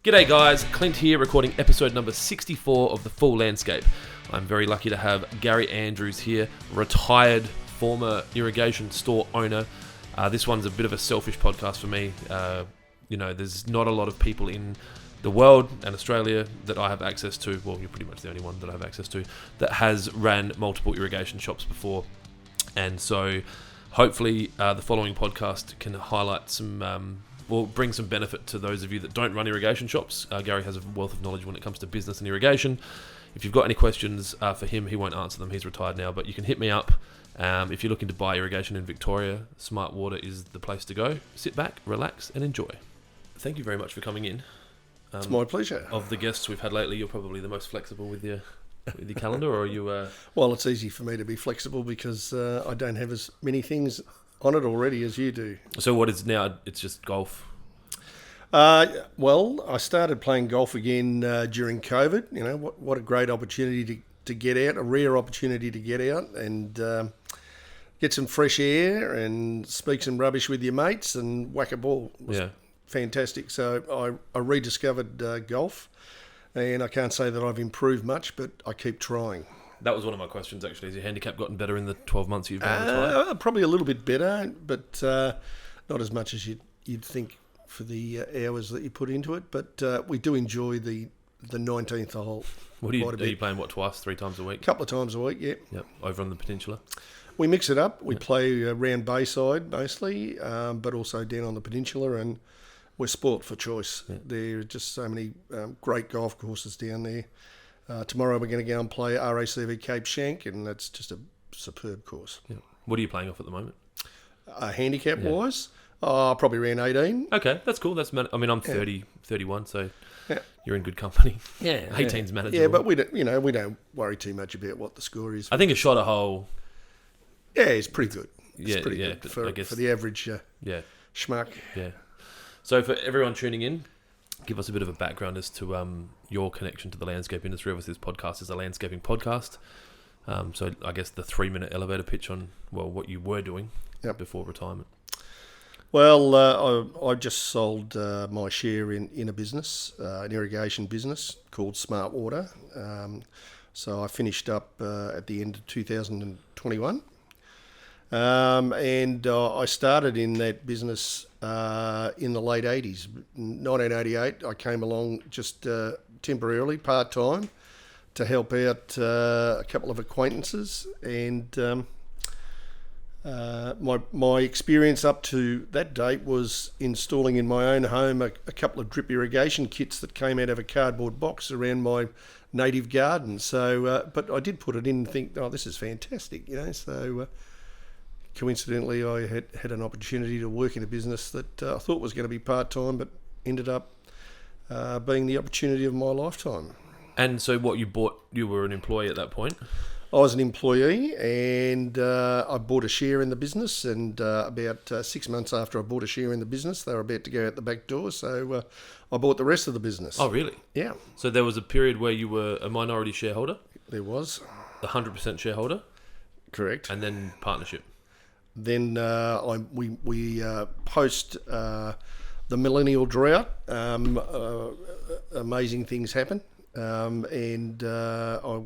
G'day guys, Clint here recording episode number 64 of The Full Landscape. I'm very lucky to have Gary Andrews here, retired former irrigation store owner. This one's a bit of a selfish podcast for me. There's not a lot of people in the world and Australia that I have access to. Well, you're pretty much the only one that I have access to that has ran multiple irrigation shops before. And so hopefully the following podcast can highlight some... will bring some benefit to those of you that don't run irrigation shops. Gary has a wealth of knowledge when it comes to business and irrigation. If you've got any questions for him, he won't answer them. He's retired now, but you can hit me up. If you're looking to buy irrigation in Victoria, Smart Water is the place to go. Sit back, relax, and enjoy. Thank you very much for coming in. It's my pleasure. Of the guests we've had lately, you're probably the most flexible with your calendar, or are you... Well, it's easy for me to be flexible because I don't have as many things on it already as you do. So what is now? It's just golf? Well, I started playing golf again during COVID. You know, what a great opportunity to get out, a rare opportunity to get out and get some fresh air and speak some rubbish with your mates and whack a ball. It was fantastic. So I rediscovered golf, and I can't say that I've improved much, but I keep trying. That was one of my questions, actually. Has your handicap gotten better in the 12 months you've been retired? Probably a little bit better, but not as much as you'd think for the hours that you put into it. But we do enjoy the 19th hole. Are you playing, twice, 3 times a week? A couple of times a week, yeah. Yep, over on the peninsula? We mix it up. We play around Bayside mostly, but also down on the peninsula, and we're sport for choice. Yeah. There are just so many great golf courses down there. Tomorrow we're going to go and play RACV Cape Shank, and that's just a superb course. Yeah. What are you playing off at the moment? Handicap-wise, probably around 18. Okay, that's cool. I'm 30, 31, so you're in good company. Yeah, 18's manageable. Yeah, but we don't worry too much about what the score is. I think a shot a hole. Yeah, it's pretty good. It's pretty good for the average schmuck. Yeah. So for everyone tuning in, give us a bit of a background as to your connection to the landscape industry. Obviously, this podcast is a landscaping podcast. So I guess the 3-minute elevator pitch on, what you were doing before retirement. Well, I just sold my share in a business, an irrigation business called Smart Water. So I finished up at the end of 2021. And I started in that business in the late 80s. 1988, I came along just temporarily, part-time, to help out a couple of acquaintances. And my experience up to that date was installing in my own home a couple of drip irrigation kits that came out of a cardboard box around my native garden. So, but I did put it in and think, this is fantastic, So coincidentally, I had an opportunity to work in a business that I thought was going to be part-time, but ended up being the opportunity of my lifetime. And so what you bought, you were an employee at that point? I was an employee, and I bought a share in the business, and about 6 months after I bought a share in the business, they were about to go out the back door, so I bought the rest of the business. Oh, really? Yeah. So there was a period where you were a minority shareholder? There was. The 100% shareholder? Correct. And then partnership? Then we post the millennial drought, amazing things happen. And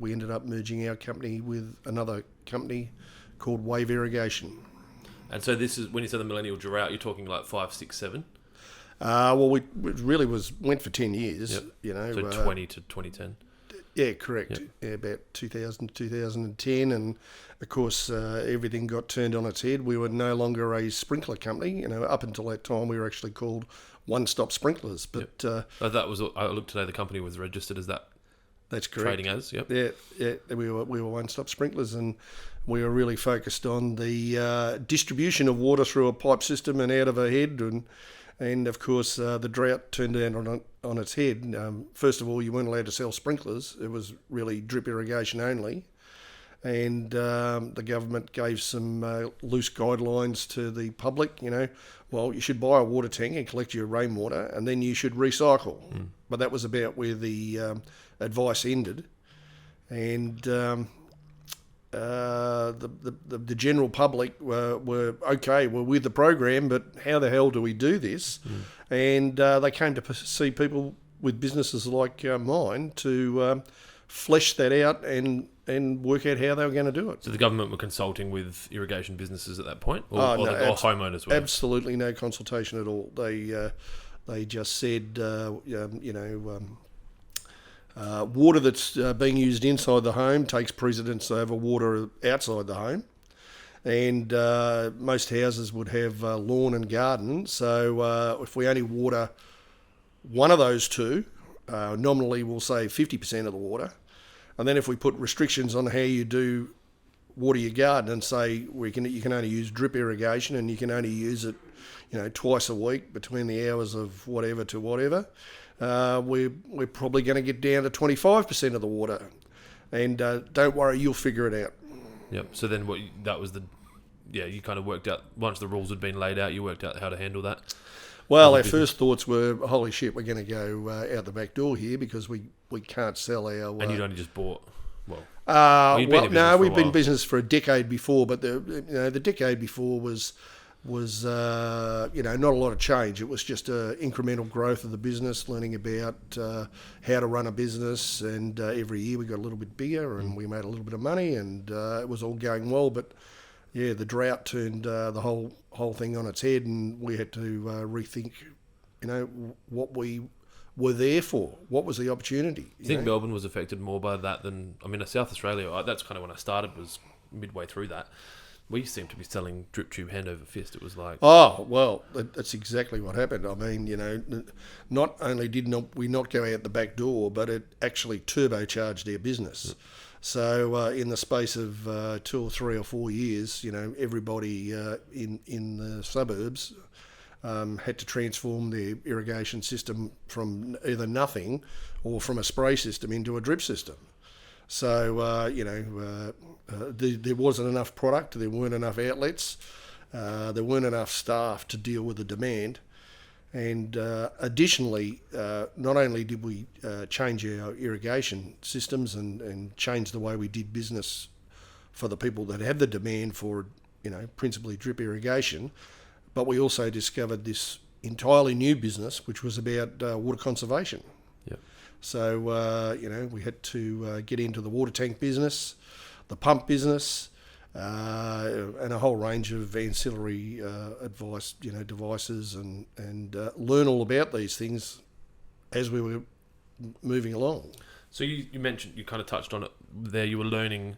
we ended up merging our company with another company called Wave Irrigation. And so this is, when you say the millennial drought, you're talking like 5, 6, 7? It really went for 10 years. Yep. So 20 to 2010. Yeah, correct. Yep. Yeah, about 2000 to 2010, and of course everything got turned on its head. We were no longer a sprinkler company. Up until that time, we were actually called One Stop Sprinklers. But that was, I looked today, the company was registered as that. That's correct. Trading as, yep. Yeah. We were One Stop Sprinklers, and we were really focused on the distribution of water through a pipe system and out of a head, and of course the drought turned down on its head. First of all, you weren't allowed to sell sprinklers. It was really drip irrigation only. And the government gave some loose guidelines to the public, you should buy a water tank and collect your rainwater, and then you should recycle. But that was about where the advice ended. And the general public were with the program, but how the hell do we do this? And they came to see people with businesses like mine to flesh that out and work out how they were going to do it. So the government were consulting with irrigation businesses at that point, or homeowners were? Absolutely no consultation at all. They just said, water that's being used inside the home takes precedence over water outside the home. And most houses would have lawn and garden. So if we only water one of those two, nominally we'll say 50% of the water. And then if we put restrictions on how you do water your garden and say you can only use drip irrigation and you can only use it, twice a week between the hours of whatever to whatever, we're probably going to get down to 25% of the water. And don't worry, you'll figure it out. Yep. So then you kind of worked out, once the rules had been laid out, you worked out how to handle that? Well, our first thoughts were, holy shit, we're going to go out the back door here because we can't sell our... And you'd only just bought... we've been in business for a decade before, but the decade before was not a lot of change. It was just incremental growth of the business, learning about how to run a business, and every year we got a little bit bigger and we made a little bit of money, and it was all going well. But yeah, the drought turned the whole thing on its head, and we had to rethink, what we were there for. What was the opportunity? You think Melbourne was affected more by that than... South Australia, that's kind of when I started, was midway through that. We seemed to be selling drip tube hand over fist. It was like... Oh, well, that's exactly what happened. Not only did we not go out the back door, but it actually turbocharged our business. So in the space of 2 or 3 or 4 years, everybody in the suburbs had to transform their irrigation system from either nothing or from a spray system into a drip system. So, there wasn't enough product, there weren't enough outlets, there weren't enough staff to deal with the demand. And additionally, not only did we change our irrigation systems and change the way we did business for the people that had the demand for, principally drip irrigation, but we also discovered this entirely new business, which was about water conservation. Yep. So, we had to get into the water tank business, the pump business, and a whole range of ancillary advice, devices, and learn all about these things as we were moving along. So you mentioned, you kind of touched on it there, you were learning,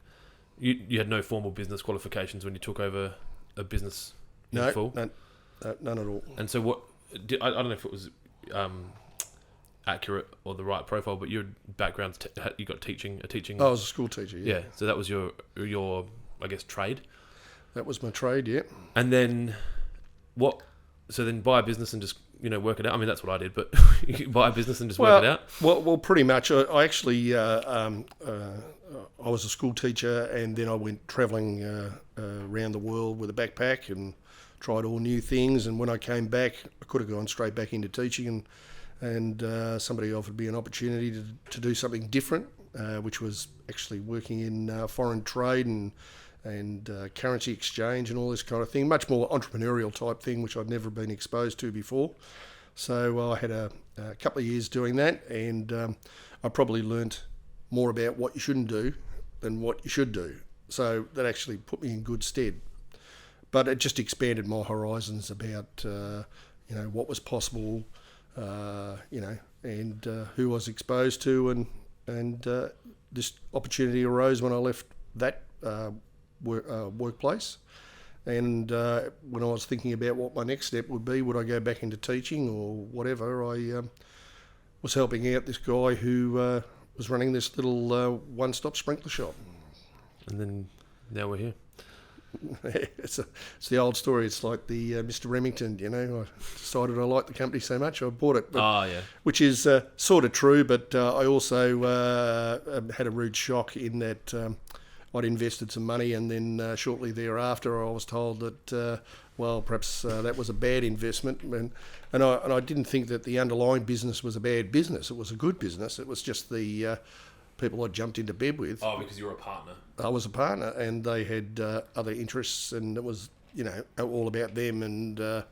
you had no formal business qualifications when you took over a business in full? No, none at all. And so I don't know if it was accurate or the right profile, but your background, you got teaching. I was a school teacher, yeah. Yeah, so that was your I guess, trade? That was my trade, yeah. And then so then buy a business and just, work it out? That's what I did, but you buy a business and just work it out? Well, pretty much. I actually, I was a school teacher, and then I went travelling around the world with a backpack and tried all new things. And when I came back, I could have gone straight back into teaching, and somebody offered me an opportunity to do something different, which was actually working in foreign trade and currency exchange and all this kind of thing. Much more entrepreneurial type thing, which I'd never been exposed to before. So I had a couple of years doing that, and I probably learnt more about what you shouldn't do than what you should do. So that actually put me in good stead. But it just expanded my horizons about, what was possible, and who I was exposed to, and this opportunity arose when I left that workplace. And when I was thinking about what my next step would be, would I go back into teaching or whatever, I was helping out this guy who was running this little one-stop sprinkler shop. And then now we're here. It's the old story. It's like the Mr. Remington, I decided I liked the company so much I bought it. But, yeah. Which is sort of true, but I also had a rude shock in that I'd invested some money, and then shortly thereafter I was told that, perhaps that was a bad investment. And I didn't think that the underlying business was a bad business. It was a good business. It was just the people I jumped into bed with. Oh, because you were a partner. I was a partner, and they had other interests, and it was, all about them and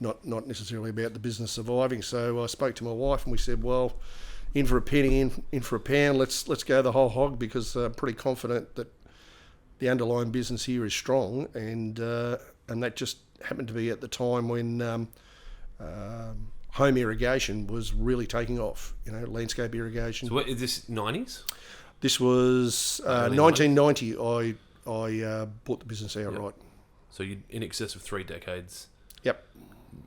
not necessarily about the business surviving. So I spoke to my wife and we said, well, in for a penny, in for a pound. Let's go the whole hog, because I'm pretty confident that the underlying business here is strong, and that just happened to be at the time when home irrigation was really taking off. Landscape irrigation. So what is this, 90s? This was 1990. I bought the business outright. So you in excess of 3 decades. Yep.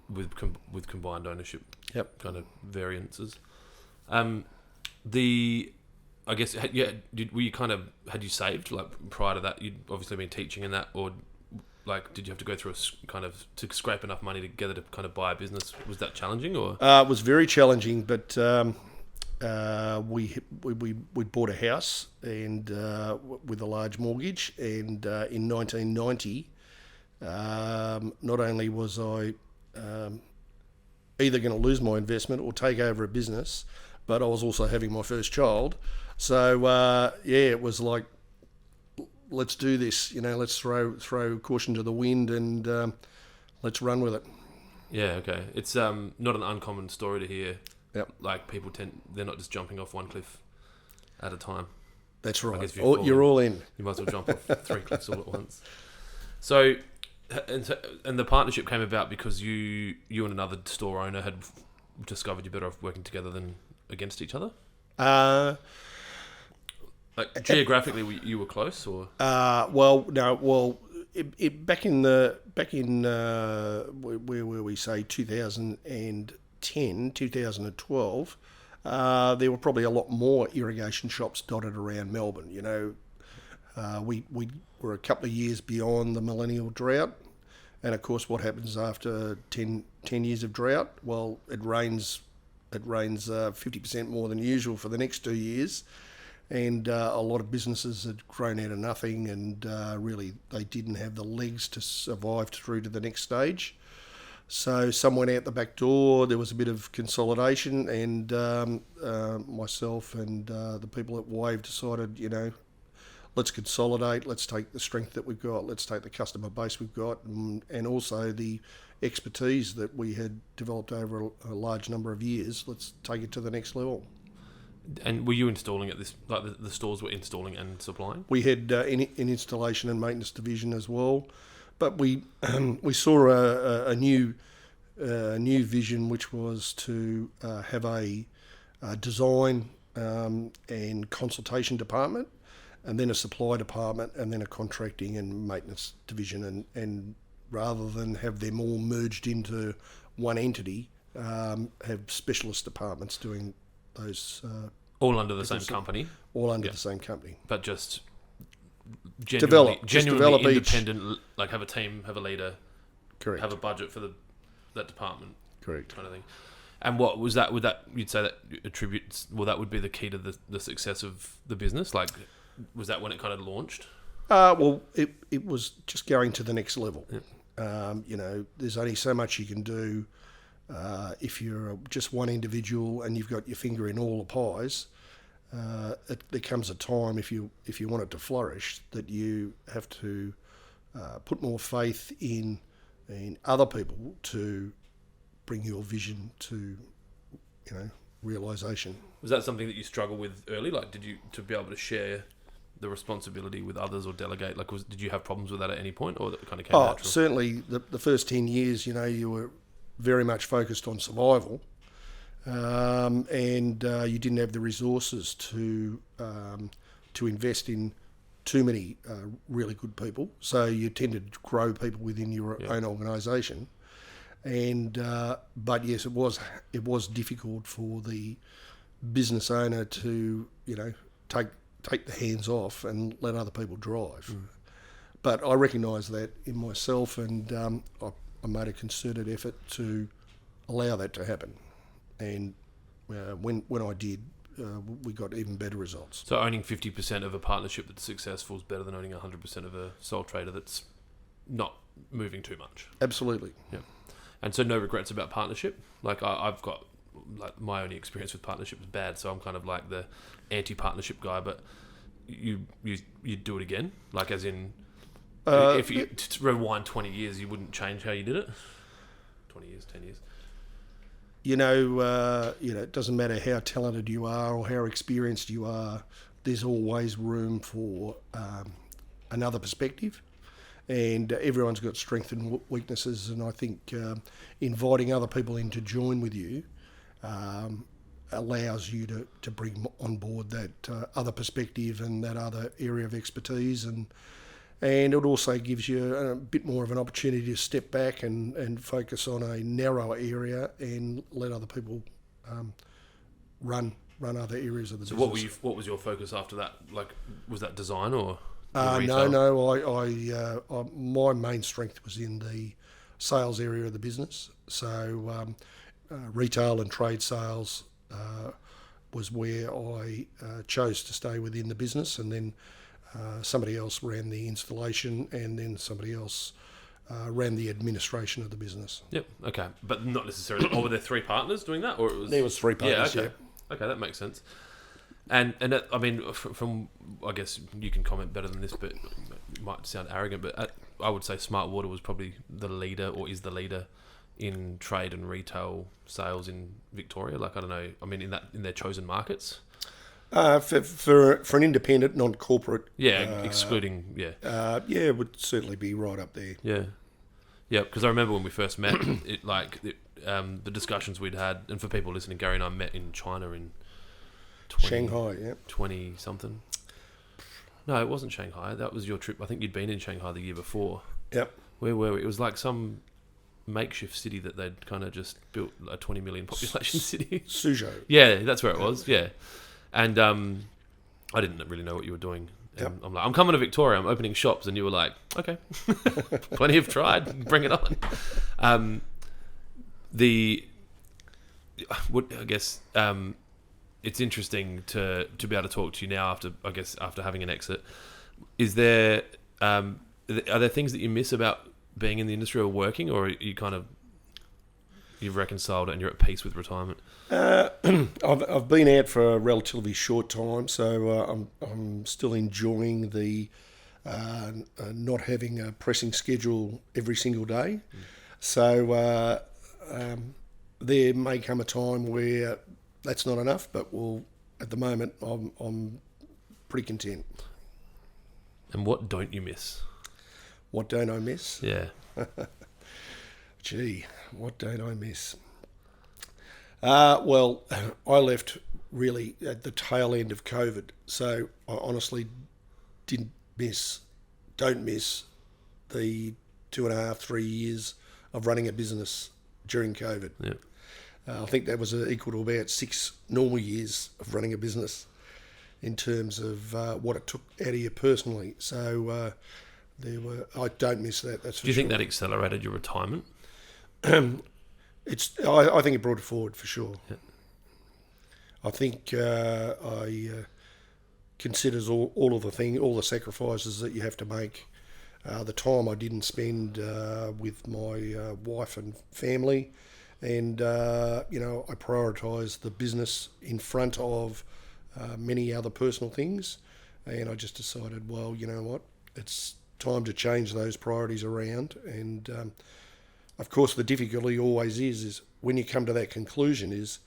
With combined ownership. Yep. Kind of variances. I guess had you saved like prior to that? You'd obviously been teaching in that, or like did you have to go through to scrape enough money together to kind of buy a business? Was that challenging, or? It was very challenging, but we bought a house and with a large mortgage, and in 1990, not only was I either going to lose my investment or take over a business, but I was also having my first child. So it was like, let's do this. Let's throw caution to the wind and let's run with it. Yeah, okay. It's not an uncommon story to hear. Yep. Like people they're not just jumping off one cliff at a time. That's right. You're all in. You might as well jump off 3 cliffs all at once. So, and the partnership came about because you and another store owner had discovered you're better off working together than against each other. Like geographically, you were close, or? Back in where were we? Say 2010, 2012. There were probably a lot more irrigation shops dotted around Melbourne. We were a couple of years beyond the millennial drought, and of course, what happens after 10 years of drought? Well, it rains 50% more than usual for the next 2 years. And a lot of businesses had grown out of nothing, and really they didn't have the legs to survive through to the next stage. So some went out the back door. There was a bit of consolidation, and myself and the people at Wave decided, let's consolidate. Let's take the strength that we've got. Let's take the customer base we've got, and also the expertise that we had developed over a large number of years. Let's take it to the next level. And were you installing at this, like the stores were installing and supplying? We had an installation and maintenance division as well, but we saw a new vision, which was to have a design and consultation department, and then a supply department, and then a contracting and maintenance division, and rather than have them all merged into one entity, have specialist departments doing those all under the same company. All under the same company, but just genuinely develop independent. Each. Like have a team, have a leader, correct. Have a budget for that department, correct, kind of thing. And what was that? Would that you'd say that attributes? Well, that would be the key to the success of the business. Like, was that when it kind of launched? Well, it was just going to the next level. Yep. There's only so much you can do. If you're just one individual and you've got your finger in all the pies, there comes a time if you want it to flourish that you have to put more faith in other people to bring your vision to realisation. Was that something that you struggled with early? Like, did you to be able to share the responsibility with others or delegate? Like, did you have problems with that at any point, or that kind of came natural? Certainly the first 10 years, you were very much focused on survival, and you didn't have the resources to invest in too many really good people. So you tended to grow people within your own organisation, and but yes, it was difficult for the business owner to take the hands off and let other people drive. But I recognise that in myself, and I made a concerted effort to allow that to happen, and when I did, we got even better results. So owning 50% of a partnership that's successful is better than owning 100% of a sole trader that's not moving too much. Absolutely. Yeah. And so no regrets about partnership. Like I've got my only experience with partnership is bad, so I'm kind of like the anti-partnership guy. But you'd do it again, like as in. If you rewind 20 years, you wouldn't change how you did it? 20 years, 10 years? It doesn't matter how talented you are or how experienced you are. There's always room for another perspective, and everyone's got strengths and weaknesses. And I think inviting other people in to join with you allows you to bring on board that other perspective and that other area of expertise, and it also gives you a bit more of an opportunity to step back and focus on a narrower area and let other people run other areas of the business. So what was your focus after that? Like, was that design or retail? No. My main strength was in the sales area of the business. So retail and trade sales was where I chose to stay within the business, and then somebody else ran the installation, and then somebody else ran the administration of the business. Yep. Okay, but not necessarily. Or were there three partners doing that, or it was? There was three partners. Yeah. Okay. Okay, that makes sense. And that, I mean, from I guess you can comment better than this, but it might sound arrogant, but I would say Smart Water was probably the leader, or is the leader, in trade and retail sales in Victoria. Like, I don't know. I mean, in their chosen markets. For an independent, non-corporate. Yeah, excluding. Yeah. It would certainly be right up there. Yeah. Yeah, because I remember when we first met, the discussions we'd had, and for people listening, Gary and I met in China in Shanghai, yeah. 20-something. No, it wasn't Shanghai. That was your trip. I think you'd been in Shanghai the year before. Yep. Where were we? It was like some makeshift city that they'd kind of just built, a 20 million population city. Suzhou. Yeah, that's where it was, yeah. And I didn't really know what you were doing. And I'm like, I'm coming to Victoria, I'm opening shops, and you were like, okay, plenty have tried, bring it on. I guess it's interesting to be able to talk to you now after having an exit. Is there are there things that you miss about being in the industry or working, or are you kind of you've reconciled it and you're at peace with retirement? I've been out for a relatively short time, so I'm still enjoying the not having a pressing schedule every single day. So there may come a time where that's not enough, but at the moment I'm pretty content. And what don't you miss? What don't I miss? Yeah. Gee, what don't I miss? Well, I left really at the tail end of COVID, so I honestly don't miss the 2.5, 3 years of running a business during COVID. Yeah. I think that was equal to about 6 normal years of running a business in terms of what it took out of you personally. So I don't miss that. That's for Do you think sure. that accelerated your retirement? I think it brought it forward for sure. Yeah. I think I considers all the sacrifices that you have to make. The time I didn't spend with my wife and family, and I prioritised the business in front of many other personal things, and I just decided, well, you know what, it's time to change those priorities around. And of course, the difficulty always is when you come to that conclusion is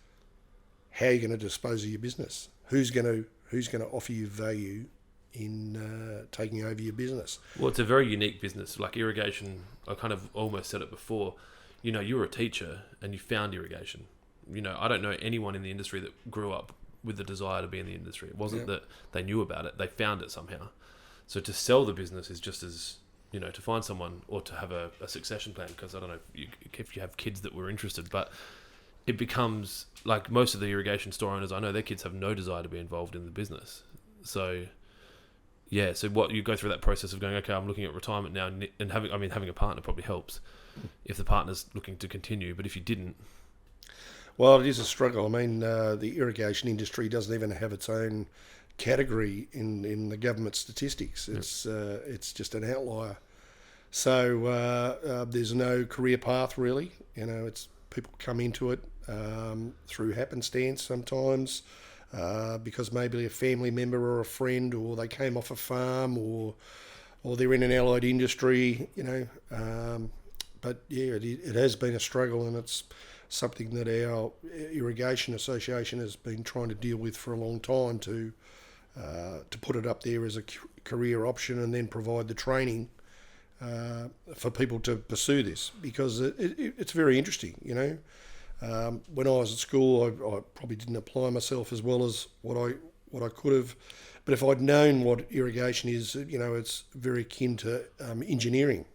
how are you going to dispose of your business? Who's going to offer you value in taking over your business? Well, it's a very unique business. Like irrigation, I kind of almost said it before. You were a teacher and you found irrigation. I don't know anyone in the industry that grew up with the desire to be in the industry. It wasn't that they knew about it; they found it somehow. So to sell the business is just as to find someone or to have a succession plan, because I don't know if you have kids that were interested, but it becomes like most of the irrigation store owners I know, their kids have no desire to be involved in the business. So what you go through that process of going, okay, I'm looking at retirement now, and having a partner probably helps if the partner's looking to continue, but if you didn't. Well, it is a struggle. I mean, the irrigation industry doesn't even have its own category in the government statistics. It's just an outlier. So there's no career path really. It's people come into it through happenstance sometimes, because maybe a family member or a friend, or they came off a farm, or they're in an allied industry. but yeah, it has been a struggle, and it's something that our irrigation association has been trying to deal with for a long time to put it up there as a career option, and then provide the training for people to pursue this, because it's very interesting. When I was at school, I probably didn't apply myself as well as what I could have. But if I'd known what irrigation is, it's very akin to engineering.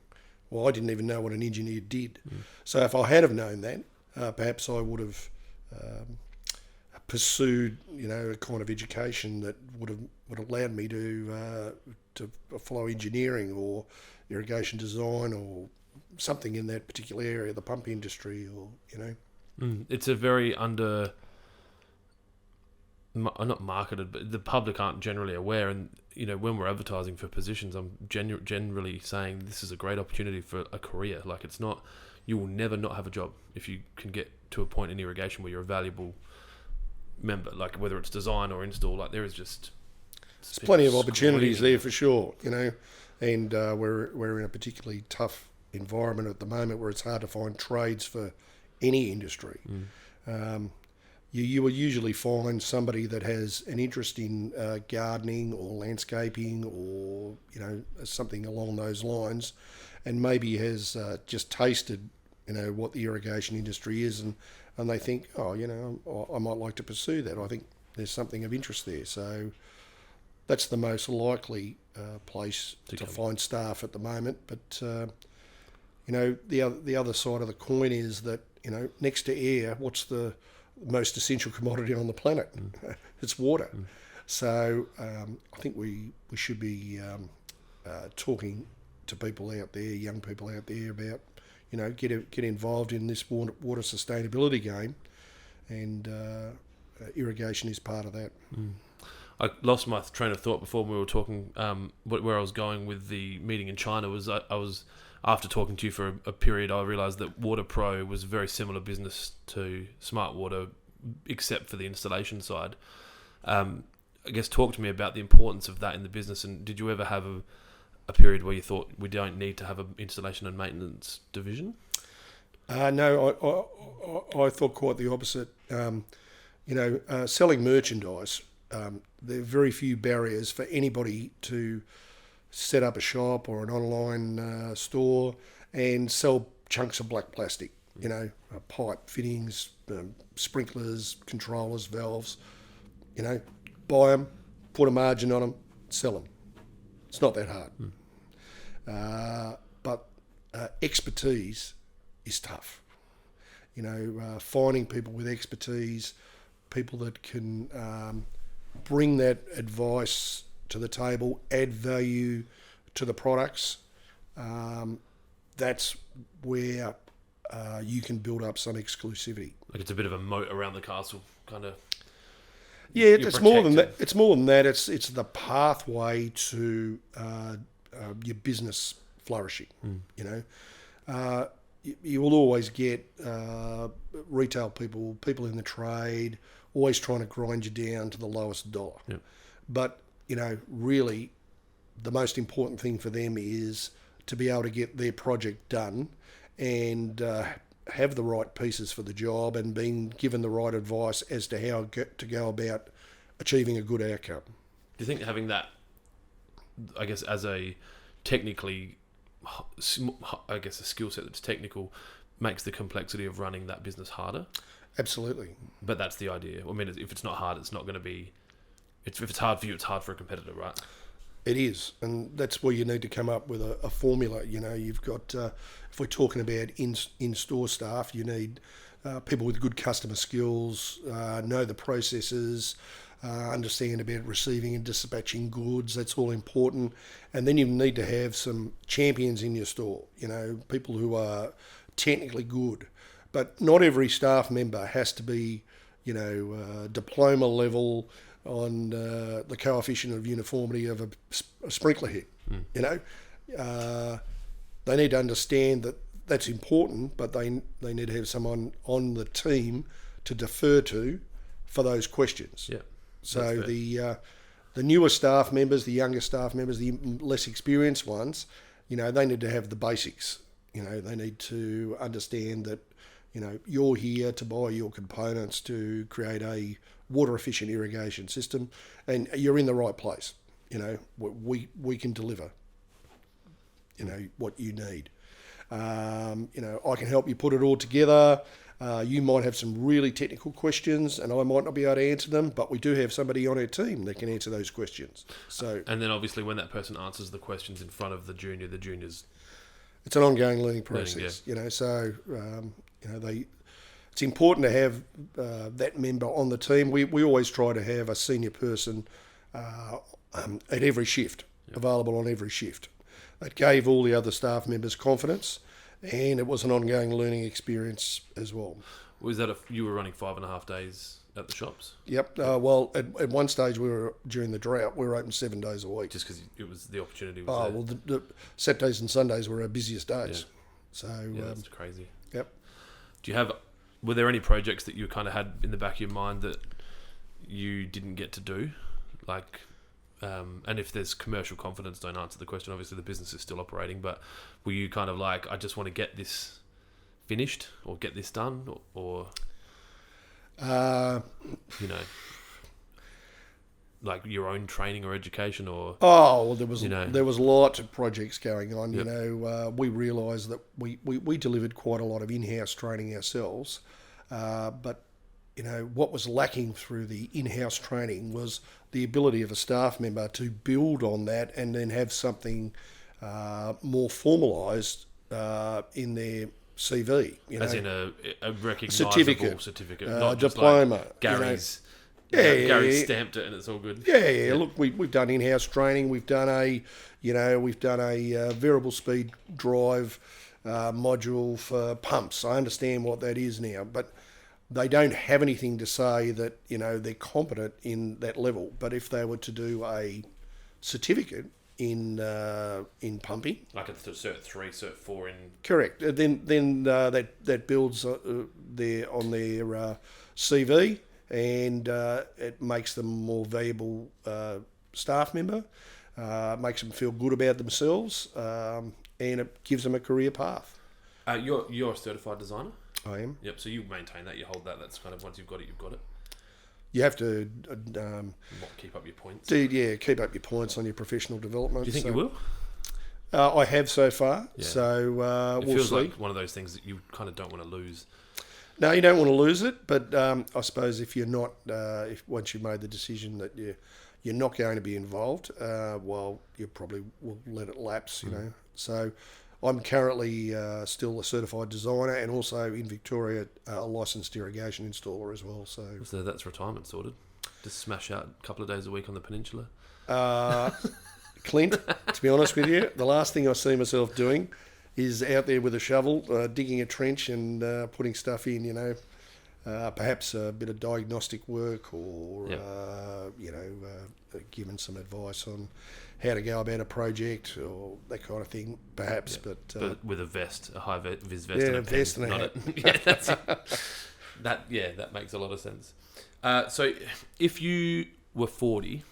Well, I didn't even know what an engineer did. So if I had have known that, perhaps I would have pursued, a kind of education that would have allowed me to follow engineering or irrigation design or something in that particular area, the pump industry, or It's a very not marketed, but the public aren't generally aware. And when we're advertising for positions, I'm generally saying this is a great opportunity for a career. Like, it's not, you will never not have a job if you can get to a point in irrigation where you're a valuable member. Like, whether it's design or install, like, there is just there's plenty of opportunities there for sure. And we're in a particularly tough environment at the moment where it's hard to find trades for any industry. You will usually find somebody that has an interest in gardening or landscaping or something along those lines, and maybe has just tasted what the irrigation industry is, and they think, I might like to pursue that. I think there's something of interest there. So that's the most likely place to find staff at the moment. But the other side of the coin is that next to air, what's the most essential commodity on the planet? It's water. So I think we should be talking to people out there, young people out there, about get involved in this water sustainability game, and irrigation is part of that. I lost my train of thought before we were talking. Where I was going with the meeting in China was I was, after talking to you for a period, I realised that Waterpro was a very similar business to Smart Water, except for the installation side. I guess talk to me about the importance of that in the business, and did you ever have a period where you thought we don't need to have an installation and maintenance division? No, I thought quite the opposite. Selling merchandise, there are very few barriers for anybody to set up a shop or an online store and sell chunks of black plastic, pipe fittings, sprinklers, controllers, valves, buy them, put a margin on them, sell them. It's not that hard. But expertise is tough. Finding people with expertise, people that can bring that advice to the table, add value to the products, that's where you can build up some exclusivity. Like, it's a bit of a moat around the castle, kind of. Yeah, it's more than that. It's more than that. It's the pathway to your business flourishing. You will always get retail people in the trade, always trying to grind you down to the lowest dollar. Yep. But really, the most important thing for them is to be able to get their project done and have the right pieces for the job, and being given the right advice as to how to go about achieving a good outcome. Do you think having that, I guess, as a technically, I guess, a skill set that's technical, makes the complexity of running that business harder? Absolutely. But that's the idea. I mean, if it's not hard, it's not going to be... If it's hard for you, it's hard for a competitor, right? It is, and that's where you need to come up with a formula. You've got, if we're talking about in-store staff, you need people with good customer skills, know the processes, understand about receiving and dispatching goods. That's all important. And then you need to have some champions in your store, people who are technically good. But not every staff member has to be, diploma level on the coefficient of uniformity of a sprinkler head. They need to understand that that's important, but they need to have someone on the team to defer to for those questions. Yeah. So the newer staff members, the younger staff members, the less experienced ones, they need to have the basics They need to understand that, you're here to buy your components to create a water efficient irrigation system, and you're in the right place. We can deliver, what you need. I can help you put it all together. You might have some really technical questions and I might not be able to answer them, but we do have somebody on our team that can answer those questions. So, and then obviously when that person answers the questions in front of the juniors, it's an ongoing learning process. It's important to have that member on the team. We always try to have a senior person at every shift, available on every shift. It gave all the other staff members confidence, and it was an ongoing learning experience as well. Was that you were running 5.5 days at the shops? Yep. At one stage during the drought, we were open 7 days a week. Just because it was the opportunity was there. Well, the Saturdays and Sundays were our busiest days. Yeah. So that's crazy. Yep. Were there any projects that you kind of had in the back of your mind that you didn't get to do? Like, and if there's commercial confidence, don't answer the question. Obviously, the business is still operating, but were you kind of like, I just want to get this finished or get this done, or like your own training or education, or there was lots of projects going on. Yep. We realised that we delivered quite a lot of in-house training ourselves, but what was lacking through the in-house training was the ability of a staff member to build on that and then have something more formalised in their CV. As in a recognisable certificate, not diploma. Just like Gary's. Gary stamped it and it's all good. Yeah. Look, we've done in-house training. We've done a variable speed drive module for pumps. I understand what that is now, but they don't have anything to say that they're competent in that level. But if they were to do a certificate in pumping, like a Cert 3, Cert 4 in... Correct. Then that builds on their CV, and it makes them a more valuable staff member, makes them feel good about themselves, and it gives them a career path. You're a certified designer? I am. Yep, so you maintain that, you hold that, that's kind of, once you've got it, you've got it. You have to... keep up your points. Keep up your points on your professional development. Do you think you will? I have so far, yeah. So we'll see. It feels like one of those things that you kind of don't want to lose. No, you don't want to lose it, but I suppose if you're not, once you've made the decision that you're not going to be involved, you probably will let it lapse, So I'm currently still a certified designer and also in Victoria a licensed irrigation installer as well. So that's retirement sorted. Just smash out a couple of days a week on the peninsula. Clint, to be honest with you, the last thing I see myself doing is out there with a shovel, digging a trench and putting stuff in, perhaps a bit of diagnostic work or, giving some advice on how to go about a project or that kind of thing, perhaps. Yeah. But with a vest, a high-vis vest, yeah, and a vest pen, and a hat. Yeah, that's it. That makes a lot of sense. So if you were 40,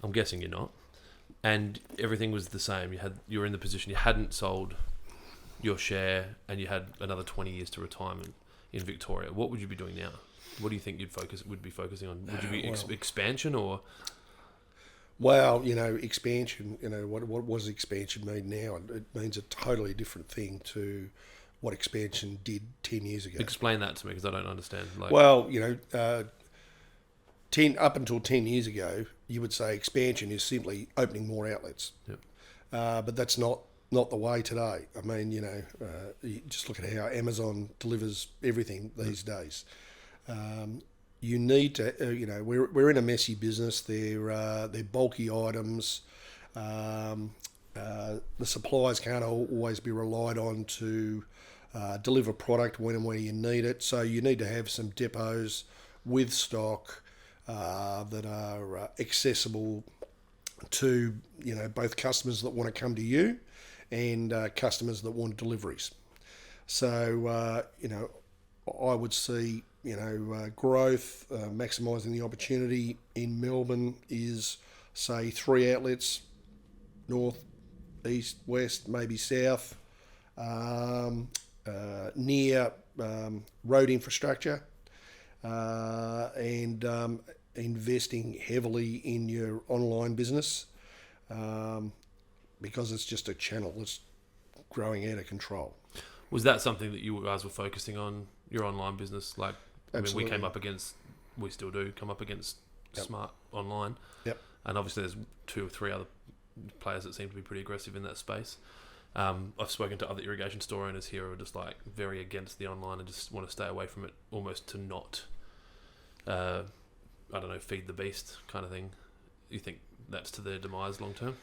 I'm guessing you're not, and everything was the same, you were in the position, you hadn't sold your share and you had another 20 years to retirement in Victoria, what would you be doing now? What do you think would be focusing on? Would you be expansion or? Well, expansion, what does expansion mean now? It means a totally different thing to what expansion did 10 years ago. Explain that to me because I don't understand. Up until 10 years ago, you would say expansion is simply opening more outlets. Yep. But that's not the way today. I mean, you just look at how Amazon delivers everything these days. You need to, we're in a messy business. They're bulky items. The suppliers can't always be relied on to deliver product when and where you need it. So you need to have some depots with stock that are accessible to both customers that want to come to you and customers that want deliveries. So I would see growth, maximising the opportunity in Melbourne is say 3 outlets, north, east, west, maybe south, near road infrastructure, and investing heavily in your online business, because it's just a channel that's growing out of control. Was that something that you guys were focusing on, your online business? Like, I mean, Absolutely. we still do come up against Smart Online. Yep. And obviously there's 2 or 3 other players that seem to be pretty aggressive in that space. I've spoken to other irrigation store owners here who are just like very against the online and just want to stay away from it, almost to not, feed the beast kind of thing. You think that's to their demise long term?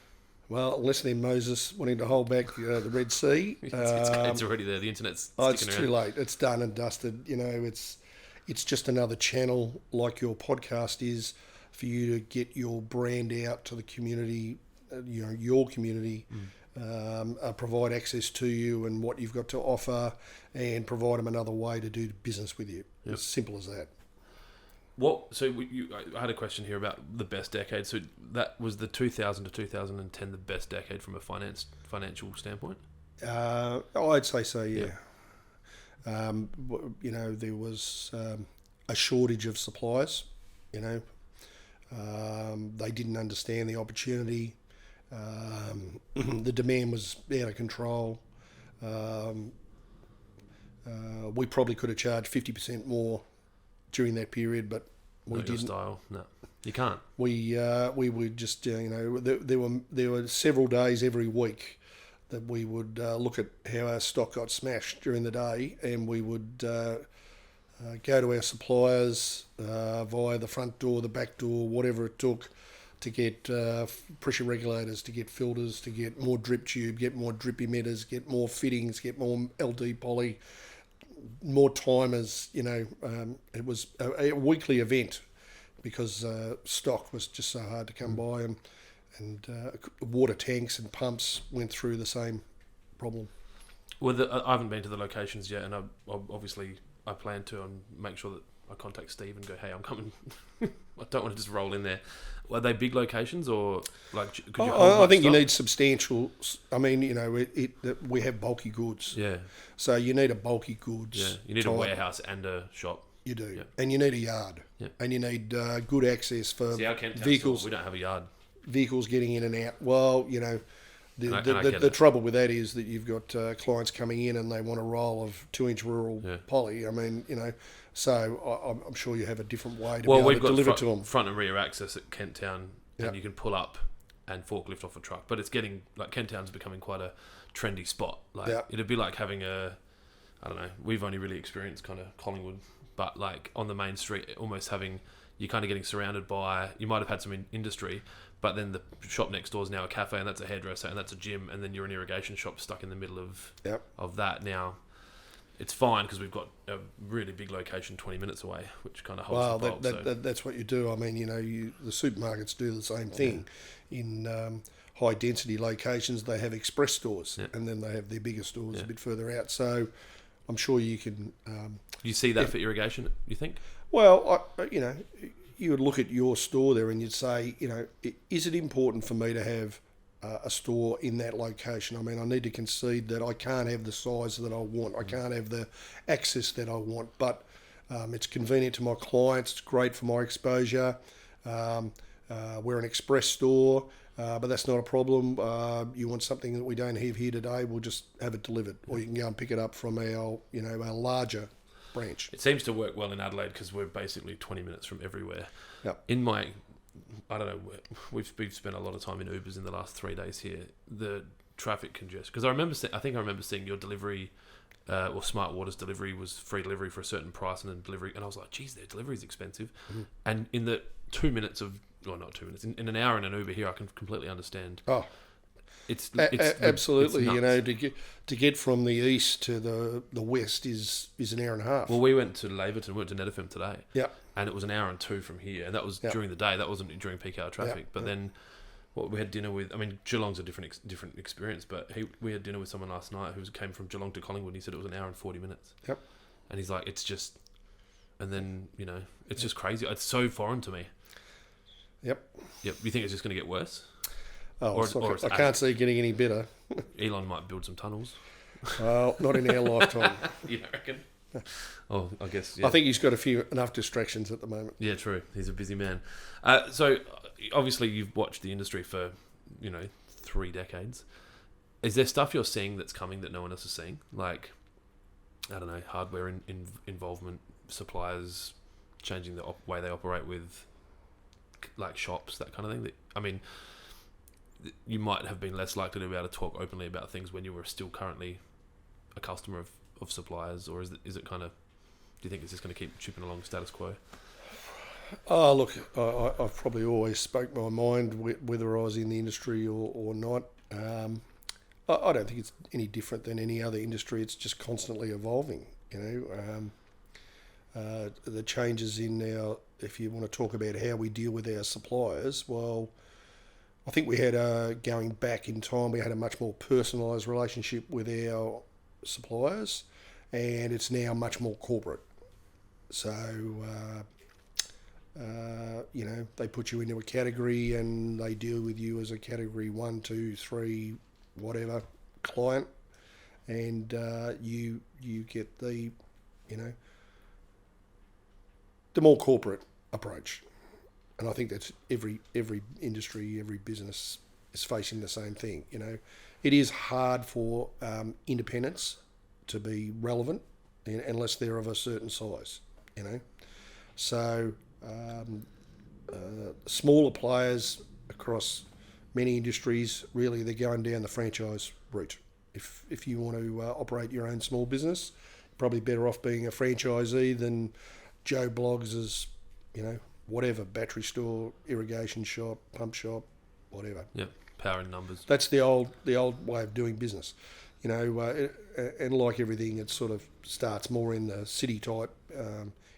Well, listening Moses wanting to hold back the Red Sea. It's already there. The internet's sticking it's around. too late. It's done and dusted. It's just another channel like your podcast is for you to get your brand out to the community, your community, provide access to you and what you've got to offer, and provide them another way to do business with you. Yep. It's simple as that. I had a question here about the best decade. So that was the 2000 to 2010, the best decade from a financial standpoint? I'd say so, yeah. There was a shortage of suppliers, they didn't understand the opportunity. The demand was out of control. We probably could have charged 50% more during that period, but we Not your didn't. style. No, you can't. We would just there were several days every week that we would look at how our stock got smashed during the day, and we would go to our suppliers via the front door, the back door, whatever it took, to get pressure regulators, to get filters, to get more drip tube, get more drip emitters, get more fittings, get more LD poly, more timers. It was a weekly event because stock was just so hard to come by, and water tanks and pumps went through the same problem. Well, I haven't been to the locations yet, and I plan to, and make sure that I contact Steve and go, hey, I'm coming. I don't want to just roll in there. Are they big locations, or like? Could you I think you need substantial. I mean, we have bulky goods. Yeah. So you need a bulky goods. Yeah. You need type. a warehouse and a shop. You do, Yeah. and you need a yard. Yeah. And you need good access for vehicles. We don't have a yard. Vehicles getting in and out. Well, the trouble with that is that you've got clients coming in and they want a roll of 2-inch rural poly. I mean, so I'm sure you have a different way to be able to deliver to them. Front and rear access at Kent Town, and you can pull up and forklift off a truck. But it's getting, like, Kent Town's becoming quite a trendy spot. Like, it'd be like having we've only really experienced kind of Collingwood, but like on the main street, almost you're kind of getting surrounded by, you might have had some industry, but then the shop next door is now a cafe, and that's a hairdresser, and that's a gym, and then you're an irrigation shop stuck in the middle of that. Now, it's fine because we've got a really big location 20 minutes away, which kind of holds the bulk. That's what you do. I mean, the supermarkets do the same thing. In high density locations, they have express stores, and then they have their bigger stores a bit further out. So I'm sure you can. You see that for irrigation, you think? Well, you would look at your store there and you'd say, is it important for me to have a store in that location? I mean, I need to concede that I can't have the size that I want. I can't have the access that I want, but it's convenient to my clients. It's great for my exposure. We're an express store, but that's not a problem. You want something that we don't have here today, we'll just have it delivered, or you can go and pick it up from our larger branch. It seems to work well in Adelaide because we're basically 20 minutes from everywhere. Yep. I don't know, we've spent a lot of time in Ubers in the last 3 days here. The traffic congestion, because I remember seeing your delivery, or Smart Water's delivery was free delivery for a certain price, and then delivery, and I was like, geez, their delivery is expensive. Mm-hmm. And in the 2 minutes not 2 minutes, in an hour in an Uber here, I can completely understand. Oh, it's absolutely. It's to get from the east to the west is an hour and a half. Well, we went to Laverton, we went to Netafim today. Yeah. And it was an hour and 2 from here, and that was during the day. That wasn't during peak hour traffic. But then, we had dinner with. I mean, Geelong's a different experience. But we had dinner with someone last night who came from Geelong to Collingwood. And he said it was an hour and 40 minutes. Yep. And he's like, it's just, and then it's just crazy. It's so foreign to me. Yep. Yep. You think it's just going to get worse? I can't see it getting any better. Elon might build some tunnels. Well, not in our lifetime. You don't reckon? Oh, I guess. I think he's got enough distractions at the moment. Yeah, true. He's a busy man. So, obviously, you've watched the industry for, 3 decades. Is there stuff you're seeing that's coming that no one else is seeing? Like, I don't know, hardware involvement, suppliers changing the way they operate with, like, shops, that kind of thing. I mean, you might have been less likely to be able to talk openly about things when you were still currently a customer of suppliers, or is it kind of, do you think it's just going to keep chipping along status quo? Oh, look, I've probably always spoke my mind whether I was in the industry or not. I don't think it's any different than any other industry. It's just constantly evolving, the changes in if you want to talk about how we deal with our suppliers, well, I think we had, going back in time, we had a much more personalised relationship with our suppliers, and it's now much more corporate. So, they put you into a category and they deal with you as a category 1, 2, 3, whatever client, and you get the more corporate approach. And I think that's every industry, every business is facing the same thing. It is hard for independents to be relevant unless they're of a certain size. So smaller players across many industries, really, they're going down the franchise route. If you want to operate your own small business, you're probably better off being a franchisee than Joe Bloggs' whatever, battery store, irrigation shop, pump shop, whatever. Yeah, power in numbers. That's the old way of doing business. And like everything, it sort of starts more in the city type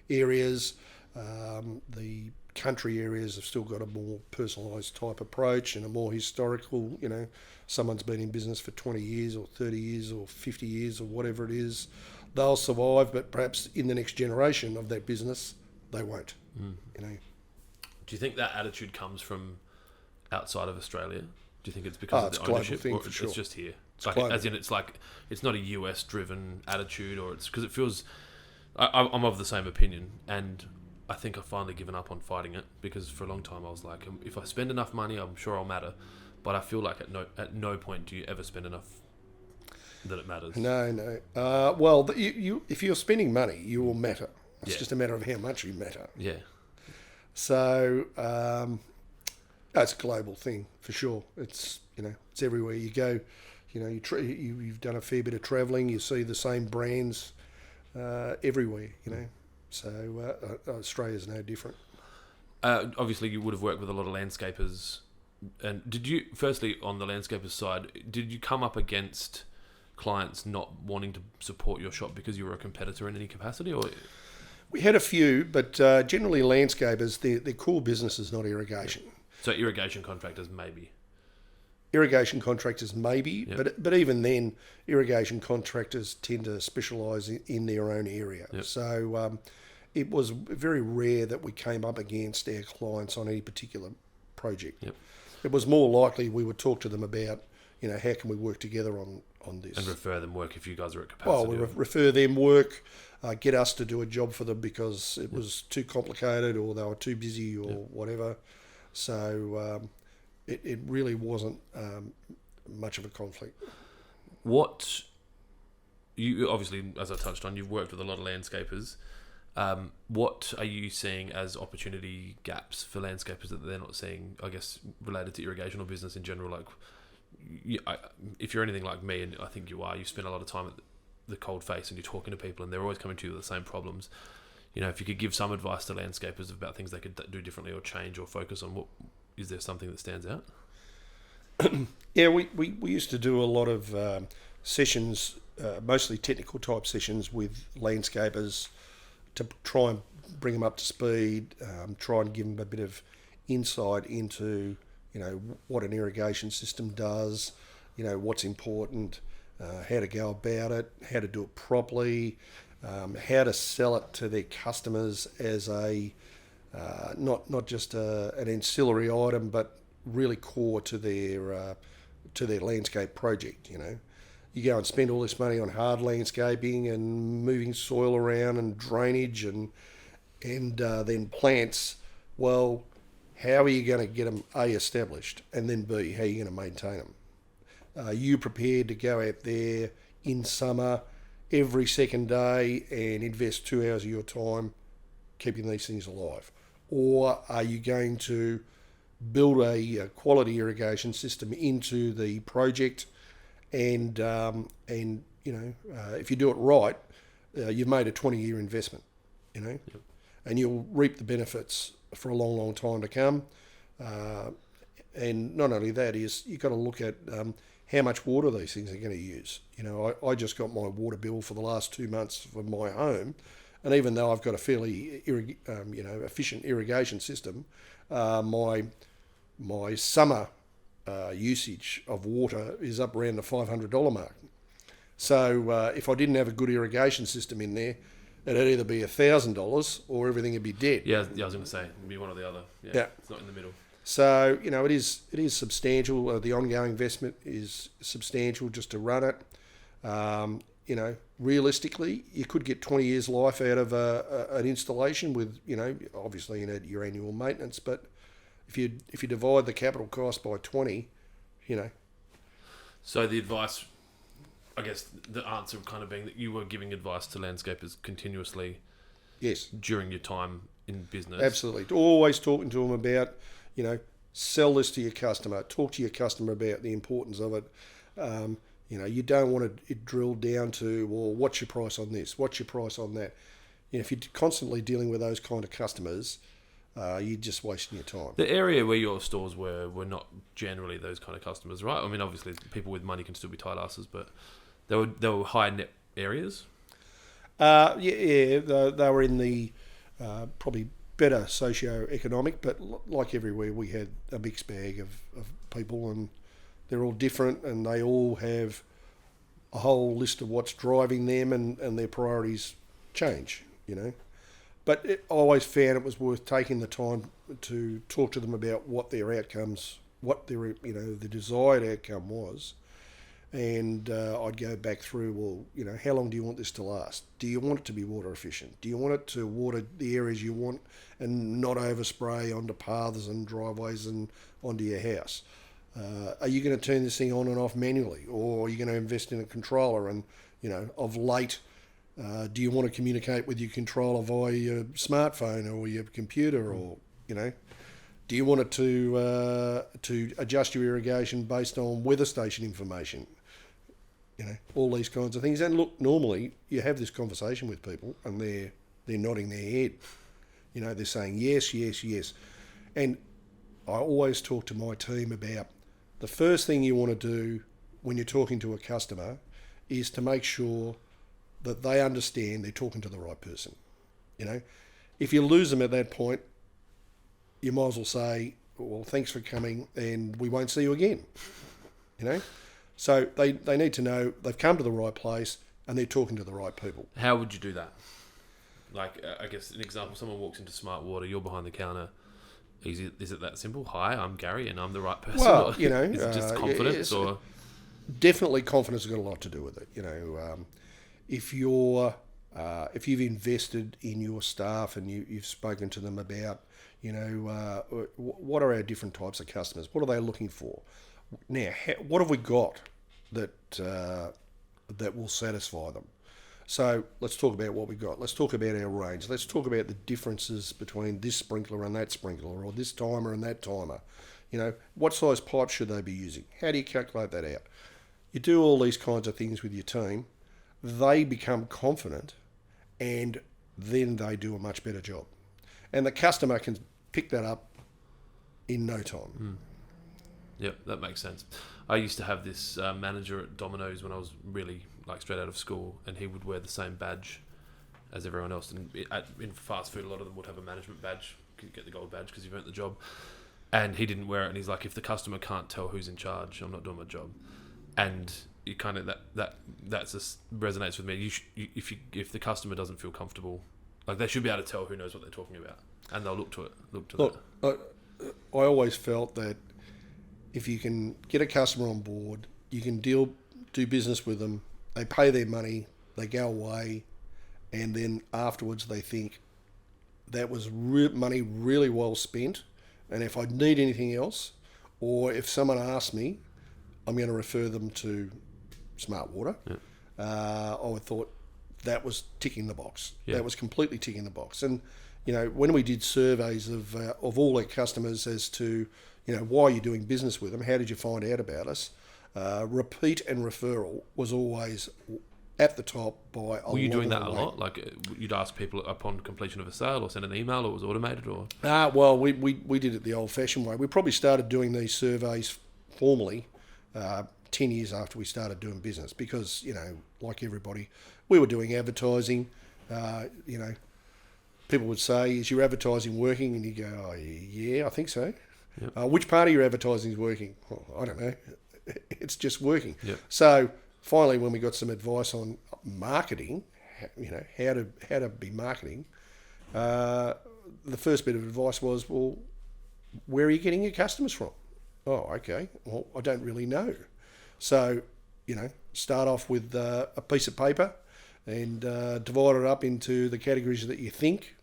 areas. The country areas have still got a more personalised type approach and a more historical, someone's been in business for 20 years or 30 years or 50 years or whatever it is. They'll survive, but perhaps in the next generation of that business, they won't. Do you think that attitude comes from outside of Australia? Do you think it's because of the ownership, thing, or for sure. It's just here? It's not a US driven attitude, or it's because it feels. I'm of the same opinion, and I think I've finally given up on fighting it, because for a long time I was like, if I spend enough money, I'm sure I'll matter. But I feel like at no point do you ever spend enough that it matters. No. Well, if you're spending money, you will matter. It's just a matter of how much you matter. Yeah. So that's a global thing for sure. It's it's everywhere you go. You've done a fair bit of travelling. You see the same brands everywhere. So Australia's no different. Obviously, you would have worked with a lot of landscapers. And did you, firstly, on the landscapers side, did you come up against clients not wanting to support your shop because you were a competitor in any capacity, or? We had a few, but generally landscapers, their core business is not irrigation. So irrigation contractors, maybe. Irrigation contractors, maybe, Yep. but even then, irrigation contractors tend to specialise in their own area. Yep. So it was very rare that we came up against our clients on any particular project. Yep. It was more likely we would talk to them about, how can we work together on this. And refer them work if you guys are at capacity. Well, we refer them work, get us to do a job for them because it was too complicated or they were too busy or whatever. So it really wasn't much of a conflict. What you obviously, as I touched on, you've worked with a lot of landscapers. What are you seeing as opportunity gaps for landscapers that they're not seeing, I guess, related to irrigation or business in general? Like, if you're anything like me, and I think you are, you spend a lot of time at the cold face and you're talking to people and they're always coming to you with the same problems. If you could give some advice to landscapers about things they could do differently or change or focus on, is there something that stands out? Yeah, we used to do a lot of sessions, mostly technical type sessions with landscapers to try and bring them up to speed, try and give them a bit of insight into, what an irrigation system does, what's important, how to go about it, how to do it properly, how to sell it to their customers as a not just an ancillary item, but really core to their landscape project. you go and spend all this money on hard landscaping and moving soil around and drainage and then plants. Well, how are you going to get them A, established, and then B, how are you going to maintain them? Are you prepared to go out there in summer every second day and invest 2 hours of your time keeping these things alive? Or are you going to build a quality irrigation system into the project and if you do it right, you've made a 20-year investment, Yep. and you'll reap the benefits for a long, long time to come. And not only that is you've got to look at how much water these things are going to use. I just got my water bill for the last 2 months for my home, and even though I've got a fairly efficient irrigation system, my summer usage of water is up around the $500 mark. So if I didn't have a good irrigation system in there, it'd either be $1,000 or everything would be dead. Yeah, I was going to say it'd be one or the other. Yeah, it's not in the middle. So it is substantial. The ongoing investment is substantial just to run it. Realistically, you could get 20 years life out of an installation with obviously your annual maintenance, but if you divide the capital cost by 20, So the advice, I guess, the answer kind of being that you were giving advice to landscapers continuously. Yes. During your time in business. Absolutely. Always talking to them about, sell this to your customer. Talk to your customer about the importance of it. You don't want it drilled down to, well, what's your price on this? What's your price on that? If you're constantly dealing with those kind of customers, you're just wasting your time. The area where your stores were not generally those kind of customers, right? I mean, obviously, people with money can still be tight asses, but they were high net areas. They were in the probably better socio-economic, but like everywhere, we had a mixed bag of people, and they're all different, and they all have a whole list of what's driving them, and their priorities change, But I always found it was worth taking the time to talk to them about what their outcomes, what their the desired outcome was, and I'd go back through. Well, how long do you want this to last? Do you want it to be water efficient? Do you want it to water the areas you want and not overspray onto paths and driveways and onto your house? Are you going to turn this thing on and off manually, or are you going to invest in a controller? And of late. Do you want to communicate with your controller via your smartphone or your computer, or do you want it to adjust your irrigation based on weather station information? All these kinds of things. And look, normally you have this conversation with people, and they're nodding their head. They're saying yes, yes, yes. And I always talk to my team about the first thing you want to do when you're talking to a customer is to make sure that they understand they're talking to the right person. If you lose them at that point, you might as well say, well, thanks for coming and we won't see you again. So they need to know they've come to the right place and they're talking to the right people. How would you do that? Like, I guess an example, someone walks into Smart Water, you're behind the counter. Is it that simple? Hi, I'm Gary and I'm the right person. Well, is it just confidence or? Definitely confidence has got a lot to do with it. If you've invested in your staff and you've spoken to them about, what are our different types of customers? What are they looking for? Now, what have we got that will satisfy them? So let's talk about what we've got. Let's talk about our range. Let's talk about the differences between this sprinkler and that sprinkler, or this timer and that timer. What size pipe should they be using? How do you calculate that out? You do all these kinds of things with your team. They become confident, and then they do a much better job. And the customer can pick that up in no time. Yep, that makes sense. I used to have this manager at Domino's when I was really straight out of school, and he would wear the same badge as everyone else. And in fast food, a lot of them would have a management badge. You get the gold badge because you've earned the job. And he didn't wear it, and he's like, if the customer can't tell who's in charge, I'm not doing my job. And you kind of that just resonates with me. If the customer doesn't feel comfortable, they should be able to tell who knows what they're talking about, and they'll look to it. I always felt that if you can get a customer on board, you can deal do business with them, they pay their money, they go away, and then afterwards they think that was money really well spent, and if I need anything else, or if someone asks me, I'm going to refer them to Smart Water. Yeah. I thought that was ticking the box. Yeah. That was completely ticking the box. And, when we did surveys of all our customers as to, why you're doing business with them, how did you find out about us, repeat and referral was always at the top by a Were you doing long that a way. lot? Like you'd ask people upon completion of a sale, or send an email, or was it automated, or? Well, we did it the old-fashioned way. We probably started doing these surveys formally 10 years after we started doing business because, like everybody, we were doing advertising. People would say, is your advertising working? And you go, oh, yeah, I think so. Yep. Which part of your advertising is working? Well, I don't know. It's just working. Yep. So finally, when we got some advice on marketing, how to be marketing, the first bit of advice was, well, where are you getting your customers from? Oh, okay. Well, I don't really know. So, start off with a piece of paper and divide it up into the categories that you think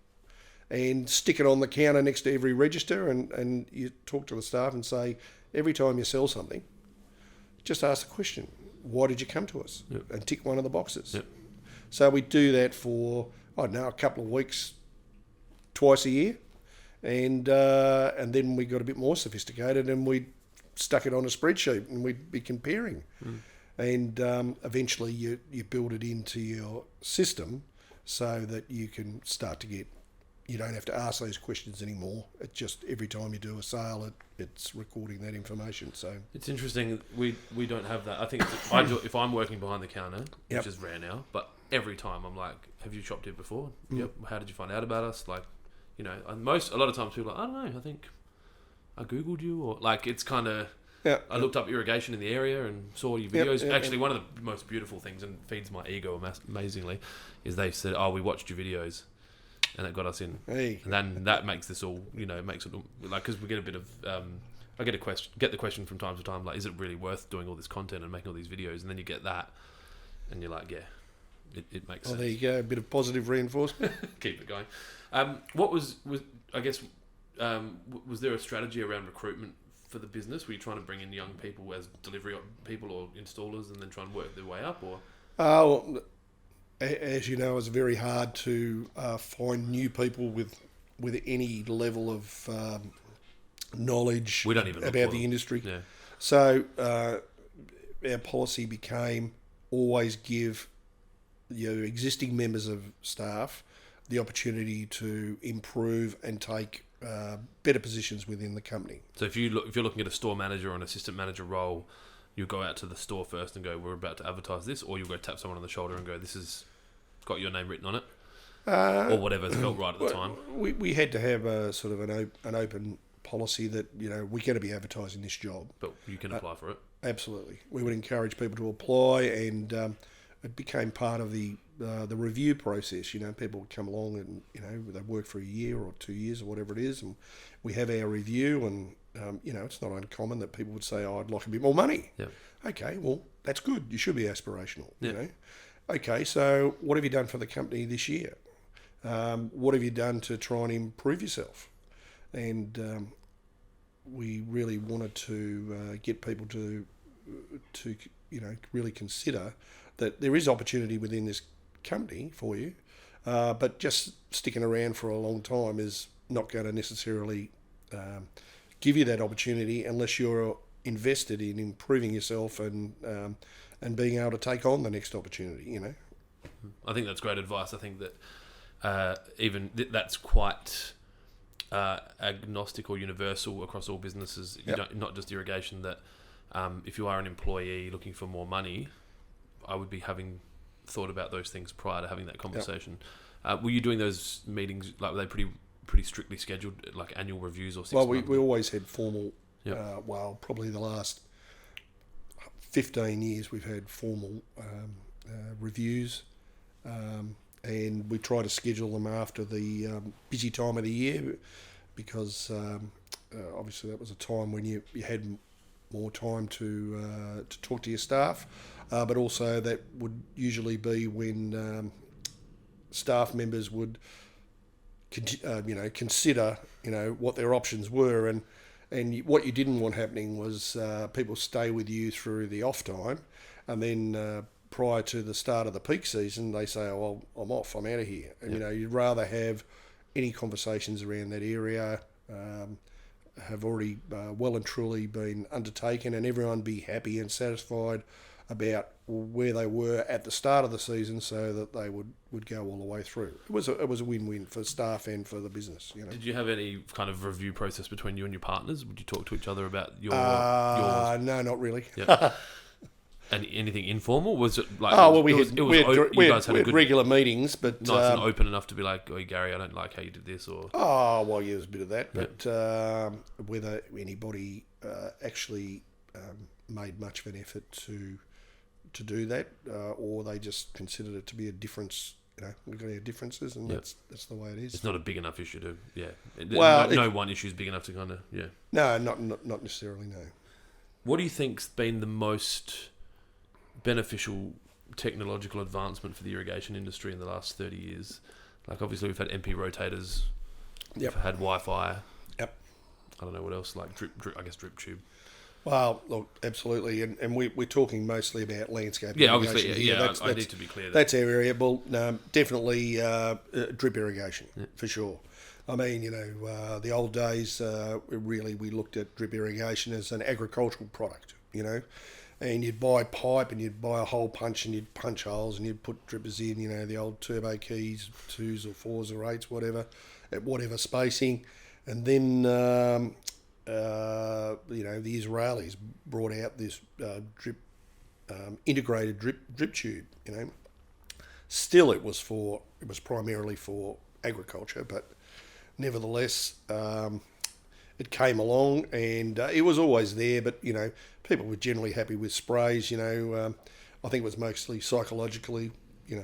and stick it on the counter next to every register and you talk to the staff and say, every time you sell something, just ask the question, why did you come to us? Yep. And tick one of the boxes. Yep. So we do that for, I don't know, a couple of weeks, twice a year. And then we got a bit more sophisticated and we stuck it on a spreadsheet and we'd be comparing. And eventually you build it into your system so that you can start to get, you don't have to ask those questions anymore. It just, every time you do a sale, it's recording that information. So It's interesting. We don't have that. I think I do, if I'm working behind the counter, Yep. which is rare now, but every time I'm like, have you shopped here before? Yep. How did you find out about us? Like, a lot of times people are like, I don't know, I think I Googled you, or like, it's kind of, I looked up irrigation in the area and saw your videos. Actually, one of the most beautiful things, and feeds my ego amazingly, is they said, oh, we watched your videos. And that got us in. Hey. And then that makes this all, makes it all, like, because we get a bit of, I get the question from time to time, like, is it really worth doing all this content and making all these videos? And then you get that, and you're like, yeah, it makes sense. There you go, a bit of positive reinforcement. Keep it going. What was I guess, was there a strategy around recruitment for the business? Were you trying to bring in young people as delivery people or installers and then try and work their way up, or? As you know, it's very hard to find new people with any level of knowledge We don't even look about for the them. industry. Yeah. So our policy became always give your existing members of staff the opportunity to improve and take better positions within the company. So if you're looking at a store manager or an assistant manager role, you go out to the store first and go, we're about to advertise this, or you go tap someone on the shoulder and go, this has got your name written on it, or whatever's felt right at the time. We had to have a sort of an open policy that we're going to be advertising this job, But you can apply for it. Absolutely, we would encourage people to apply, and it became part of the review process. People would come along and they work for a year or 2 years or whatever it is, and we have our review, and it's not uncommon that people would say, "Oh, I'd like a bit more money." Yeah. Okay, well that's good. You should be aspirational. Yeah. Okay, so what have you done for the company this year? What have you done to try and improve yourself? And we really wanted to get people to really consider that there is opportunity within this company for you, but just sticking around for a long time is not going to necessarily give you that opportunity unless you're invested in improving yourself and being able to take on the next opportunity. I think that's great advice. I think that that's quite agnostic or universal across all businesses. Not just irrigation. That if you are an employee looking for more money, I would be having thought about those things prior to having that conversation. Were you doing those meetings, like, were they pretty strictly scheduled, like annual reviews or 6 months? Well, we always had formal. Probably the last 15 years we've had formal reviews, and we try to schedule them after the busy time of the year, because obviously that was a time when you had more time to talk to your staff, but also that would usually be when staff members would consider what their options were, and what you didn't want happening was people stay with you through the off time, and then prior to the start of the peak season they say, oh well, I'm off, I'm out of here, and you'd rather have any conversations around that area have already well and truly been undertaken, and everyone be happy and satisfied about where they were at the start of the season, so that they would go all the way through. It was a win-win for staff and for the business. Did you have any kind of review process between you and your partners? Would you talk to each other about your? No, not really. Yeah. And anything informal? Was it like? Oh well, we had regular meetings, but nice and open enough to be like, "Oh, Gary, I don't like how you did this," or. Oh well, yeah, there's a bit of that, but whether anybody actually made much of an effort to do that, or they just considered it to be a difference. We've got our differences, and that's the way it is. It's not a big enough issue to, Well, no one issue is big enough to kind of, No, not necessarily, no. What do you think's been the most beneficial technological advancement for the irrigation industry in the last 30 years? Like, obviously, we've had MP rotators, we've had Wi-Fi. Yep. I don't know what else, like drip tube. Well, look, absolutely, and we're talking mostly about landscape. Yeah, obviously, here. I need to be clear. That's our area. Well, definitely drip irrigation for sure. I mean, the old days, we looked at drip irrigation as an agricultural product, and you'd buy pipe and you'd buy a hole punch and you'd punch holes and you'd put drippers in, the old turbo keys, 2s or 4s or 8s, whatever, at whatever spacing, and then the Israelis brought out this integrated drip tube. Still, it was primarily for agriculture, but nevertheless, it came along, and it was always there. But people were generally happy with sprays. I think it was mostly psychologically.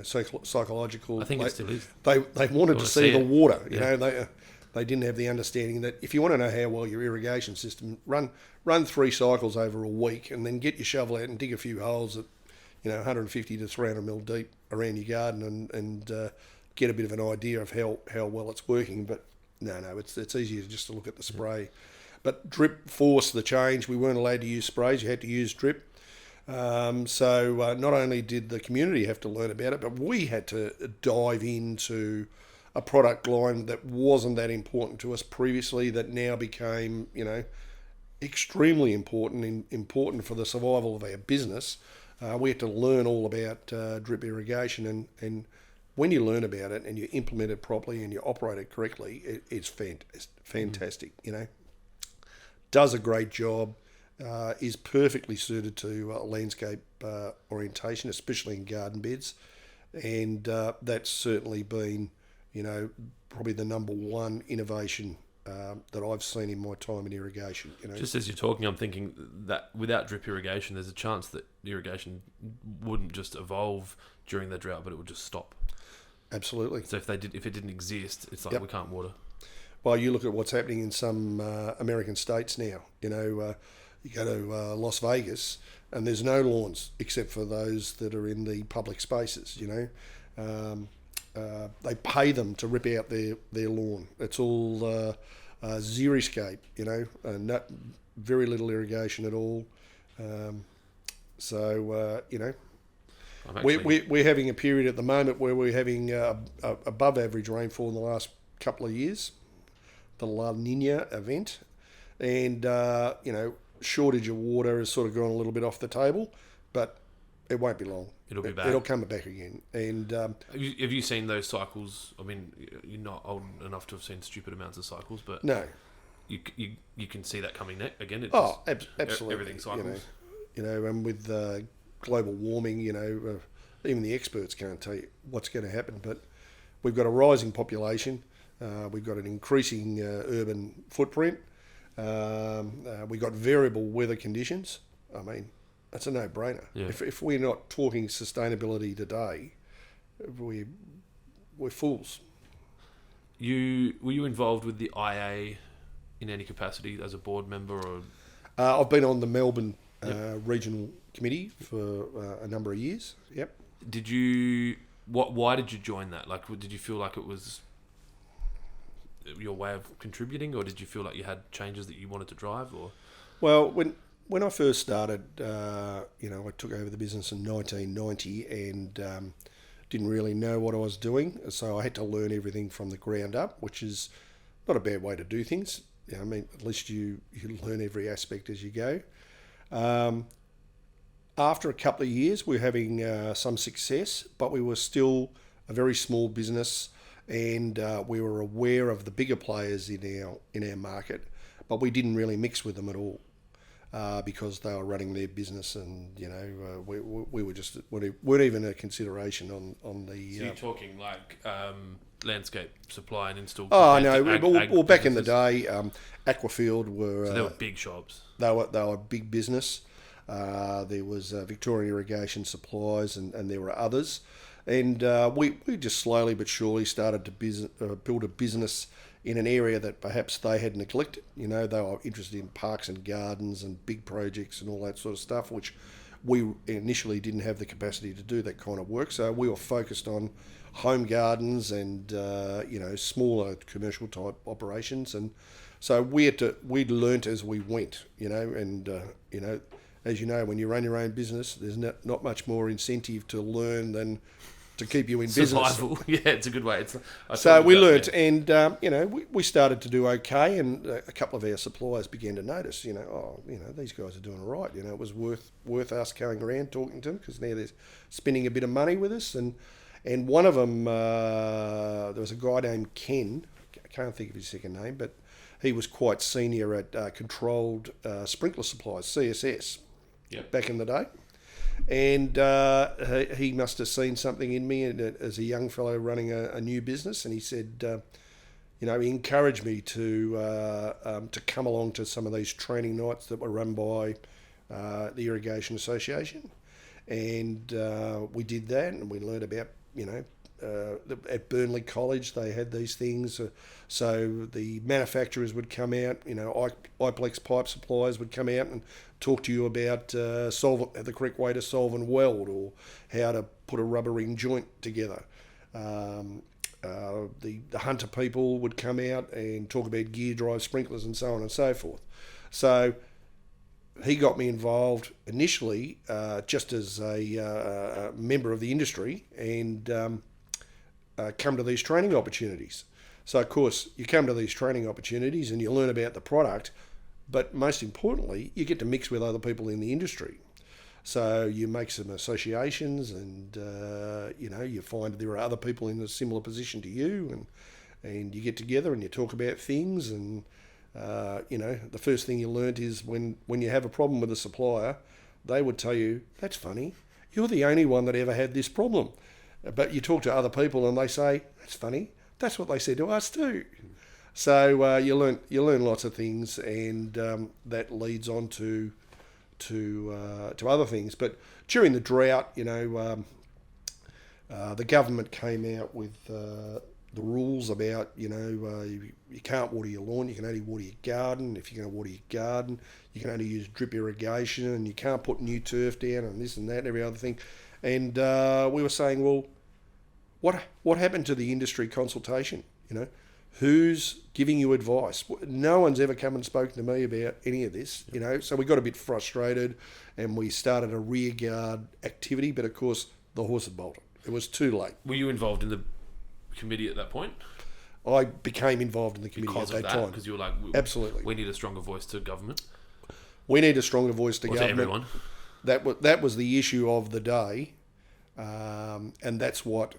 Psychological. I think it still is. They wanted to see the water. Yeah. They didn't have the understanding that if you want to know how well your irrigation system run 3 cycles over a week, and then get your shovel out and dig a few holes at 150 to 300 mil deep around your garden, and get a bit of an idea of how well it's working. But no, it's easier just to look at the spray. But drip forced the change. We weren't allowed to use sprays. You had to use drip. So not only did the community have to learn about it, but we had to dive into a product line that wasn't that important to us previously, that now became, extremely important for the survival of our business. We had to learn all about drip irrigation, and when you learn about it and you implement it properly and you operate it correctly, it's fantastic. Does a great job, is perfectly suited to landscape orientation, especially in garden beds, and that's certainly been probably the number one innovation that I've seen in my time in irrigation. Just as you're talking, I'm thinking that without drip irrigation, there's a chance that irrigation wouldn't just evolve during the drought, but it would just stop. Absolutely. So if it didn't exist, it's like we can't water. Well, you look at what's happening in some American states now. You go to Las Vegas, and there's no lawns except for those that are in the public spaces. They pay them to rip out their lawn. It's all xeriscape, not very little irrigation at all. We're having a period at the moment where we're having above average rainfall in the last couple of years, the La Nina event, and shortage of water has sort of gone a little bit off the table, but it won't be long. It'll be back. It'll come back again. And have you seen those cycles? I mean, you're not old enough to have seen stupid amounts of cycles, but no, you can see that coming again. It's absolutely. Everything cycles. And with global warming, even the experts can't tell you what's going to happen. But we've got a rising population. We've got an increasing urban footprint. We've got variable weather conditions. I mean, that's a no-brainer. Yeah. If we're not talking sustainability today, we're fools. Were you involved with the IA in any capacity as a board member, or? I've been on the Melbourne regional committee for a number of years. Yep. Did you? Why did you join that? Like, did you feel like it was your way of contributing, or did you feel like you had changes that you wanted to drive? Or Well, when I first started, I took over the business in 1990 and didn't really know what I was doing, so I had to learn everything from the ground up, which is not a bad way to do things. I mean, at least you learn every aspect as you go. After a couple of years, we were having some success, but we were still a very small business, and we were aware of the bigger players in our market, but we didn't really mix with them at all because they were running their business, and we were just weren't even a consideration on the. so you're talking like landscape supply and install. Oh no! Well, back in the day, Aquafield were. So they were big shops. They were a big business. There was Victorian Irrigation Supplies, and there were others, and we just slowly but surely started to build a business in an area that perhaps they had neglected. They were interested in parks and gardens and big projects and all that sort of stuff, which we initially didn't have the capacity to do that kind of work. So we were focused on home gardens and smaller commercial type operations, and so we learnt as we went. As you know, when you run your own business, there's not much more incentive to learn than to keep you in Survival. business. Yeah, it's a good way. So we learnt, and we started to do okay, and a couple of our suppliers began to notice. These guys are doing all right. It was worth us going around talking to them, because now they're spending a bit of money with us, and one of them, there was a guy named Ken. I can't think of his second name, but he was quite senior at Controlled Sprinkler Supplies, CSS. Yep. Back in the day, and he must have seen something in me as a young fellow running a new business, and he said, he encouraged me to come along to some of these training nights that were run by the Irrigation Association, and we did that, and we learned about at Burnley College they had these things, so the manufacturers would come out, Iplex pipe suppliers would come out and talk to you about the correct way to solve and weld, or how to put a rubber ring joint together. The Hunter people would come out and talk about gear drive sprinklers and so on and so forth. So he got me involved initially just as a member of the industry, and come to these training opportunities. So, of course, you come to these training opportunities and you learn about the product, but most importantly, you get to mix with other people in the industry. So you make some associations, and you find there are other people in a similar position to you, and you get together and you talk about things. And the first thing you learnt is when you have a problem with a supplier, they would tell you, "That's funny, you're the only one that ever had this problem." But you talk to other people and they say, "That's funny, that's what they said to us too." So you learn lots of things, and that leads on to other things. But during the drought, the government came out with the rules about you can't water your lawn, you can only water your garden. If you're going to water your garden, you can only use drip irrigation, and you can't put new turf down, and this and that and every other thing. And we were saying, well, what happened to the industry consultation? Who's giving you advice? No one's ever come and spoken to me about any of this, So we got a bit frustrated, and we started a rear guard activity. But of course, the horse had bolted. It was too late. Were you involved in the committee at that point? I became involved in the committee Because at that time. Because you were like, absolutely, we need a stronger voice to government. We need a stronger voice to government. To everyone. That was the issue of the day, and that's what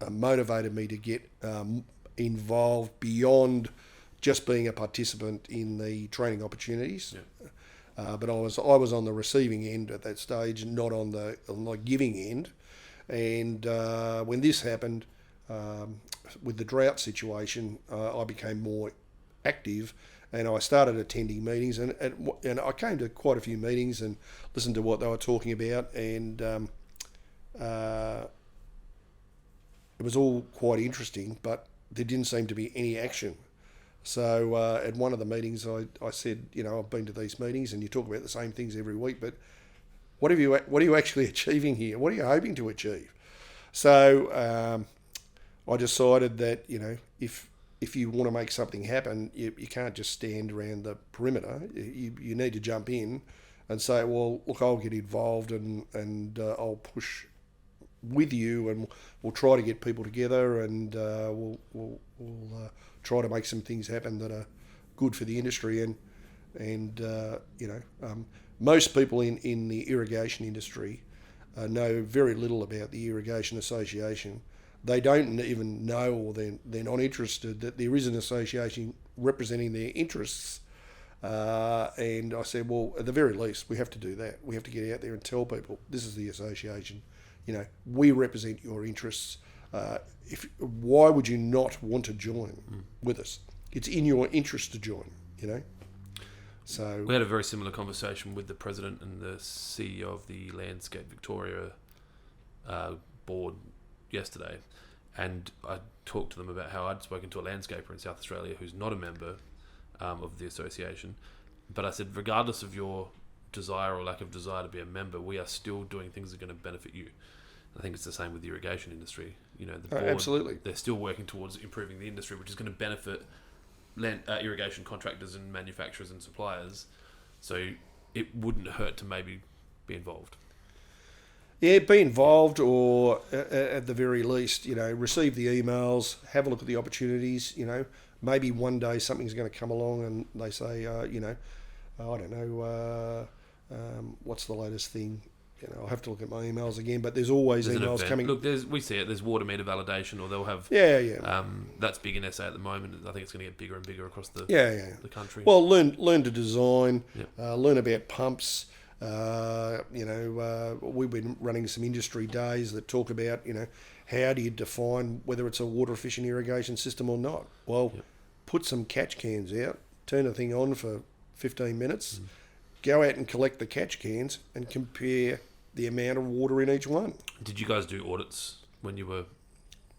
motivated me to get involved beyond just being a participant in the training opportunities. Yeah. But I was on the receiving end at that stage, not on the giving end. And when this happened, with the drought situation, I became more active, and I started attending meetings, and I came to quite a few meetings and listened to what they were talking about, and it was all quite interesting, but there didn't seem to be any action. So at one of the meetings, I said, I've been to these meetings, and you talk about the same things every week, but what are you actually achieving here? What are you hoping to achieve? So I decided that if you want to make something happen, you can't just stand around the perimeter. You need to jump in and say, well, look, I'll get involved and I'll push with you, and we'll try to get people together, and we'll try to make some things happen that are good for the industry. And most people in the irrigation industry know very little about the Irrigation Association. They don't even know, or they're not interested that there is an association representing their interests. And I said, well, at the very least, we have to do that. We have to get out there and tell people this is the association. We represent your interests. Why would you not want to join with us? It's in your interest to join. So we had a very similar conversation with the president and the CEO of the Landscape Victoria board yesterday, and I talked to them about how I'd spoken to a landscaper in South Australia who's not a member of the association, but I said, regardless of your desire or lack of desire to be a member, we are still doing things that are going to benefit you. I think it's the same with the irrigation industry. The board, absolutely, they're still working towards improving the industry, which is going to benefit irrigation contractors and manufacturers and suppliers. So it wouldn't hurt to maybe be involved. Yeah, be involved, or at the very least, receive the emails, have a look at the opportunities. Maybe one day something's going to come along and they say, I don't know, what's the latest thing? I'll have to look at my emails again, but there's always emails coming. Look, we see it. There's water meter validation, or they'll have. Yeah. That's big in SA at the moment. I think it's going to get bigger and bigger across the country. Well, learn to design, Yep. Learn about pumps. We've been running some industry days that talk about, how do you define whether it's a water efficient irrigation system or not? Well, put some catch cans out, turn the thing on for 15 minutes, go out and collect the catch cans and compare the amount of water in each one. Did you guys do audits when you were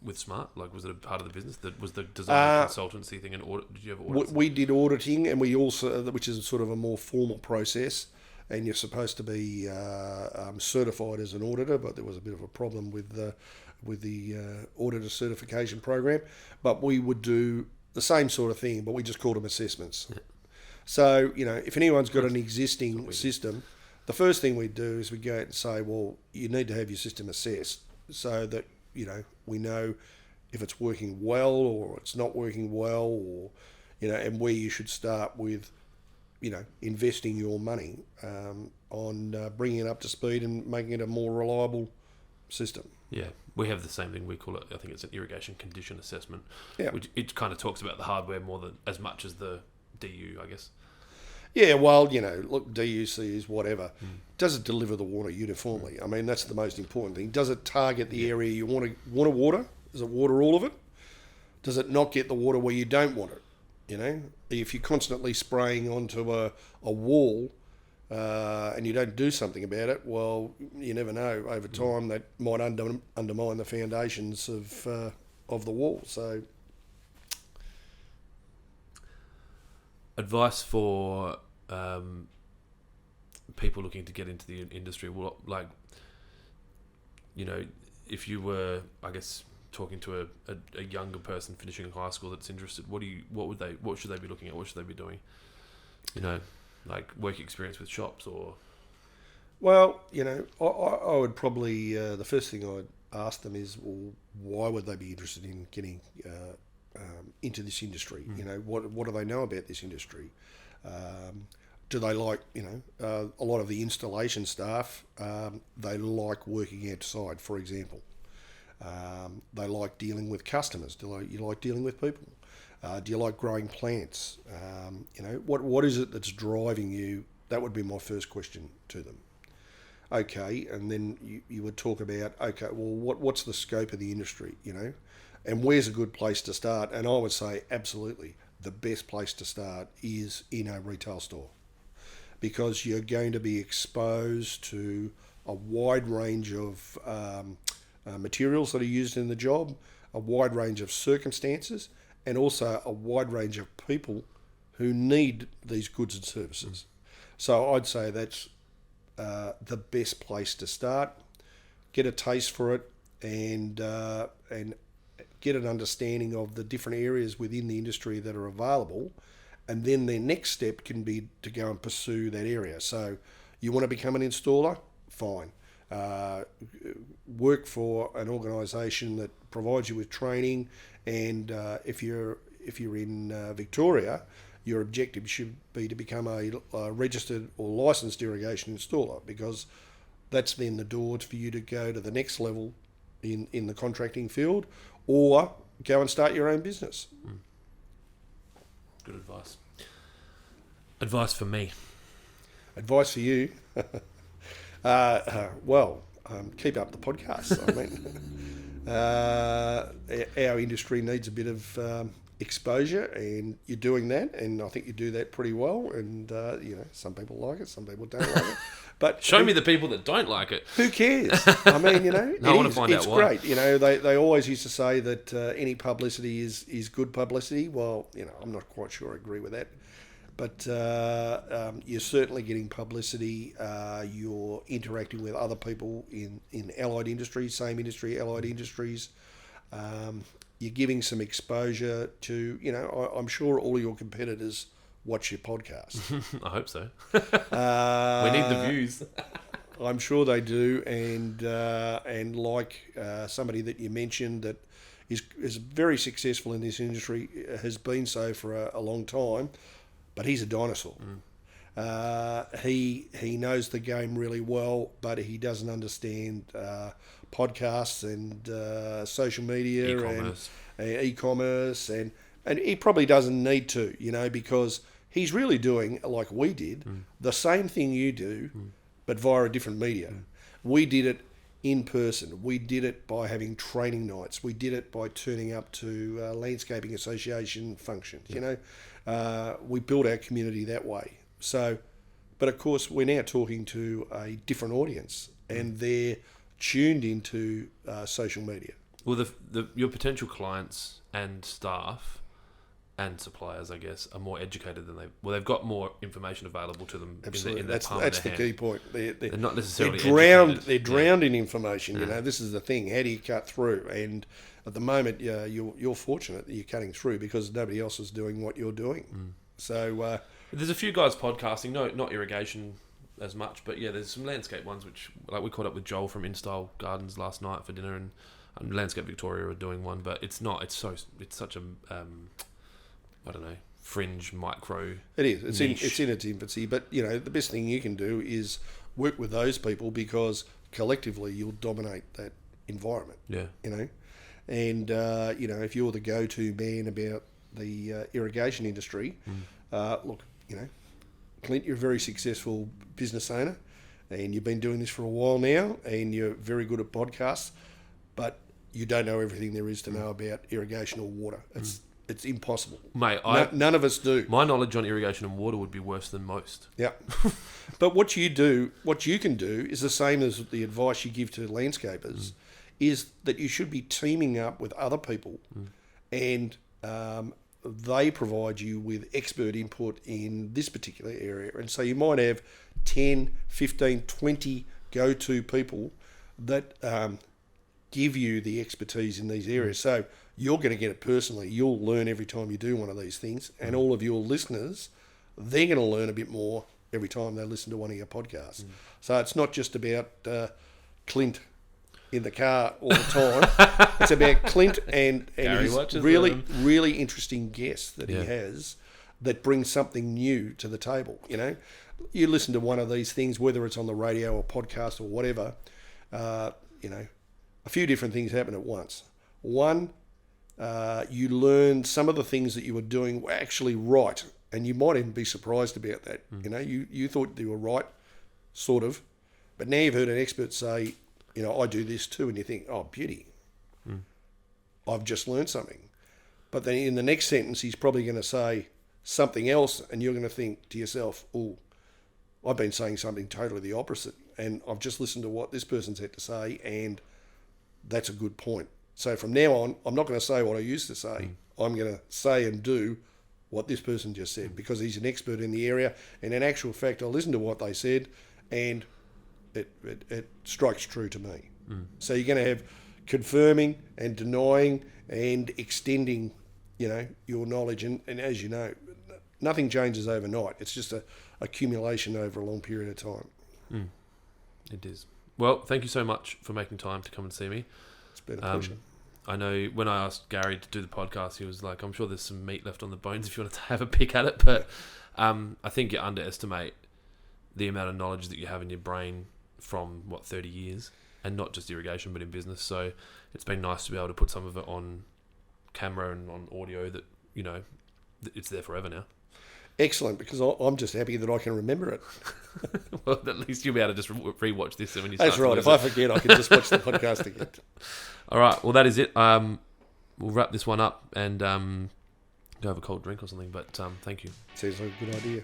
with Smart? Like, was it a part of the business? Was the design consultancy thing an audit? Did you have audits? We did auditing, and we also, which is sort of a more formal process, and you're supposed to be certified as an auditor, but there was a bit of a problem with the auditor certification program. But we would do the same sort of thing, but we just called them assessments. Yeah. So, if anyone's got an existing system, the first thing we do is we go out and say, well, you need to have your system assessed so that, we know if it's working well or it's not working well, or, and where you should start with, investing your money on bringing it up to speed and making it a more reliable system. Yeah, we have the same thing. We call it, I think it's an irrigation condition assessment. Yeah. Which it kind of talks about the hardware more than as much as the DU, I guess. Yeah, well, look, DUC is whatever. Does it deliver the water uniformly? I mean, that's the most important thing. Does it target the area you want to water? Does it water all of it? Does it not get the water where you don't want it? If you're constantly spraying onto a wall and you don't do something about it, well, you never know. Over time, that might undermine the foundations of the wall. So, advice for people looking to get into the industry. Well, if you were, I guess, talking to a younger person finishing high school that's interested, what should they be looking at? What should they be doing? Like work experience with shops, or? Well, I would probably the first thing I'd ask them is, well, why would they be interested in getting into this industry? What do they know about this industry? Do they like, a lot of the installation staff, they like working outside, for example. They like dealing with customers. Do you like dealing with people? Do you like growing plants? What is it that's driving you? That would be my first question to them. Okay, and then you would talk about, okay, well, what's the scope of the industry, and where's a good place to start? And I would say absolutely the best place to start is in a retail store, because you're going to be exposed to a wide range of materials that are used in the job, a wide range of circumstances, and also a wide range of people who need these goods and services. So I'd say that's the best place to start. Get a taste for it, and get an understanding of the different areas within the industry that are available, and then their next step can be to go and pursue that area. So you want to become an installer? Fine. Work for an organisation that provides you with training, and if you're in Victoria, your objective should be to become a registered or licensed irrigation installer, because that's then the door for you to go to the next level in the contracting field, or go and start your own business. Good advice. Advice for me. Advice for you? Keep up the podcasts. Our industry needs a bit of exposure, and you're doing that, and I think you do that pretty well. And some people like it, some people don't like it. But show me the people that don't like it. Who cares? I mean, I want to find out why. It's great. They always used to say that any publicity is good publicity. Well, I'm not quite sure I agree with that. But you're certainly getting publicity. You're interacting with other people in allied industries, same industry, allied industries. You're giving some exposure to, I'm sure all your competitors watch your podcast. I hope so. We need the views. I'm sure they do. And like somebody that you mentioned that is very successful in this industry, has been so for a long time, but he's a dinosaur. He knows the game really well, but he doesn't understand podcasts and social media and e-commerce, and he probably doesn't need to, because he's really doing, like we did, the same thing you do, but via a different media. We did it in person. We did it by having training nights. We did it by turning up to landscaping association functions. We built our community that way. So, but of course, we're now talking to a different audience, and they're tuned into social media. Well, your potential clients and staff and suppliers, I guess, are more educated than they've got more information available to them. Absolutely, in that's the key point. They're not necessarily they're drowned in information. This is the thing. How do you cut through? And at the moment, you're fortunate that you're cutting through, because nobody else is doing what you're doing. So there's a few guys podcasting, not irrigation as much, but there's some landscape ones, which, like, we caught up with Joel from InStyle Gardens last night for dinner, and Landscape Victoria are doing one, but it's such a I don't know, fringe micro. It is. It's in its infancy, but the best thing you can do is work with those people, because collectively you'll dominate that environment. Yeah. And if you're the go-to man about the irrigation industry, look, Clint, you're a very successful business owner, and you've been doing this for a while now, and you're very good at podcasts, but you don't know everything there is to know about irrigation or water. It's impossible. Mate, none of us do. My knowledge on irrigation and water would be worse than most. Yeah. But what you can do is the same as the advice you give to landscapers, is that you should be teaming up with other people, and they provide you with expert input in this particular area. And so you might have 10, 15, 20 go-to people that give you the expertise in these areas. So you're going to get it personally. You'll learn every time you do one of these things. And all of your listeners, they're going to learn a bit more every time they listen to one of your podcasts. So it's not just about Clint in the car all the time. It's about Clint and his really interesting guests that he has that bring something new to the table. You listen to one of these things, whether it's on the radio or podcast or whatever, a few different things happen at once. One, you learn some of the things that you were doing were actually right, and you might even be surprised about that. You thought you were right, sort of, but now you've heard an expert say, I do this too, and you think, oh, beauty, I've just learned something. But then in the next sentence, he's probably going to say something else, and you're going to think to yourself, oh, I've been saying something totally the opposite, and I've just listened to what this person's had to say, and that's a good point. So from now on, I'm not going to say what I used to say. I'm going to say and do what this person just said because he's an expert in the area. And in actual fact, I listened to what they said and it strikes true to me. So you're going to have confirming and denying and extending, your knowledge. And as you know, nothing changes overnight. It's just a accumulation over a long period of time. It is. Well, thank you so much for making time to come and see me. It's been a pleasure. I know when I asked Gary to do the podcast, he was like, I'm sure there's some meat left on the bones if you want to have a pick at it. But I think you underestimate the amount of knowledge that you have in your brain from, 30 years? And not just irrigation, but in business. So it's been nice to be able to put some of it on camera and on audio that, it's there forever now. Excellent, because I'm just happy that I can remember it. Well, at least you'll be able to just re-watch this when you start. That's right. If I forget, I can just watch the podcast again. All right. Well, that is it. We'll wrap this one up and go have a cold drink or something. But thank you. Sounds like a good idea.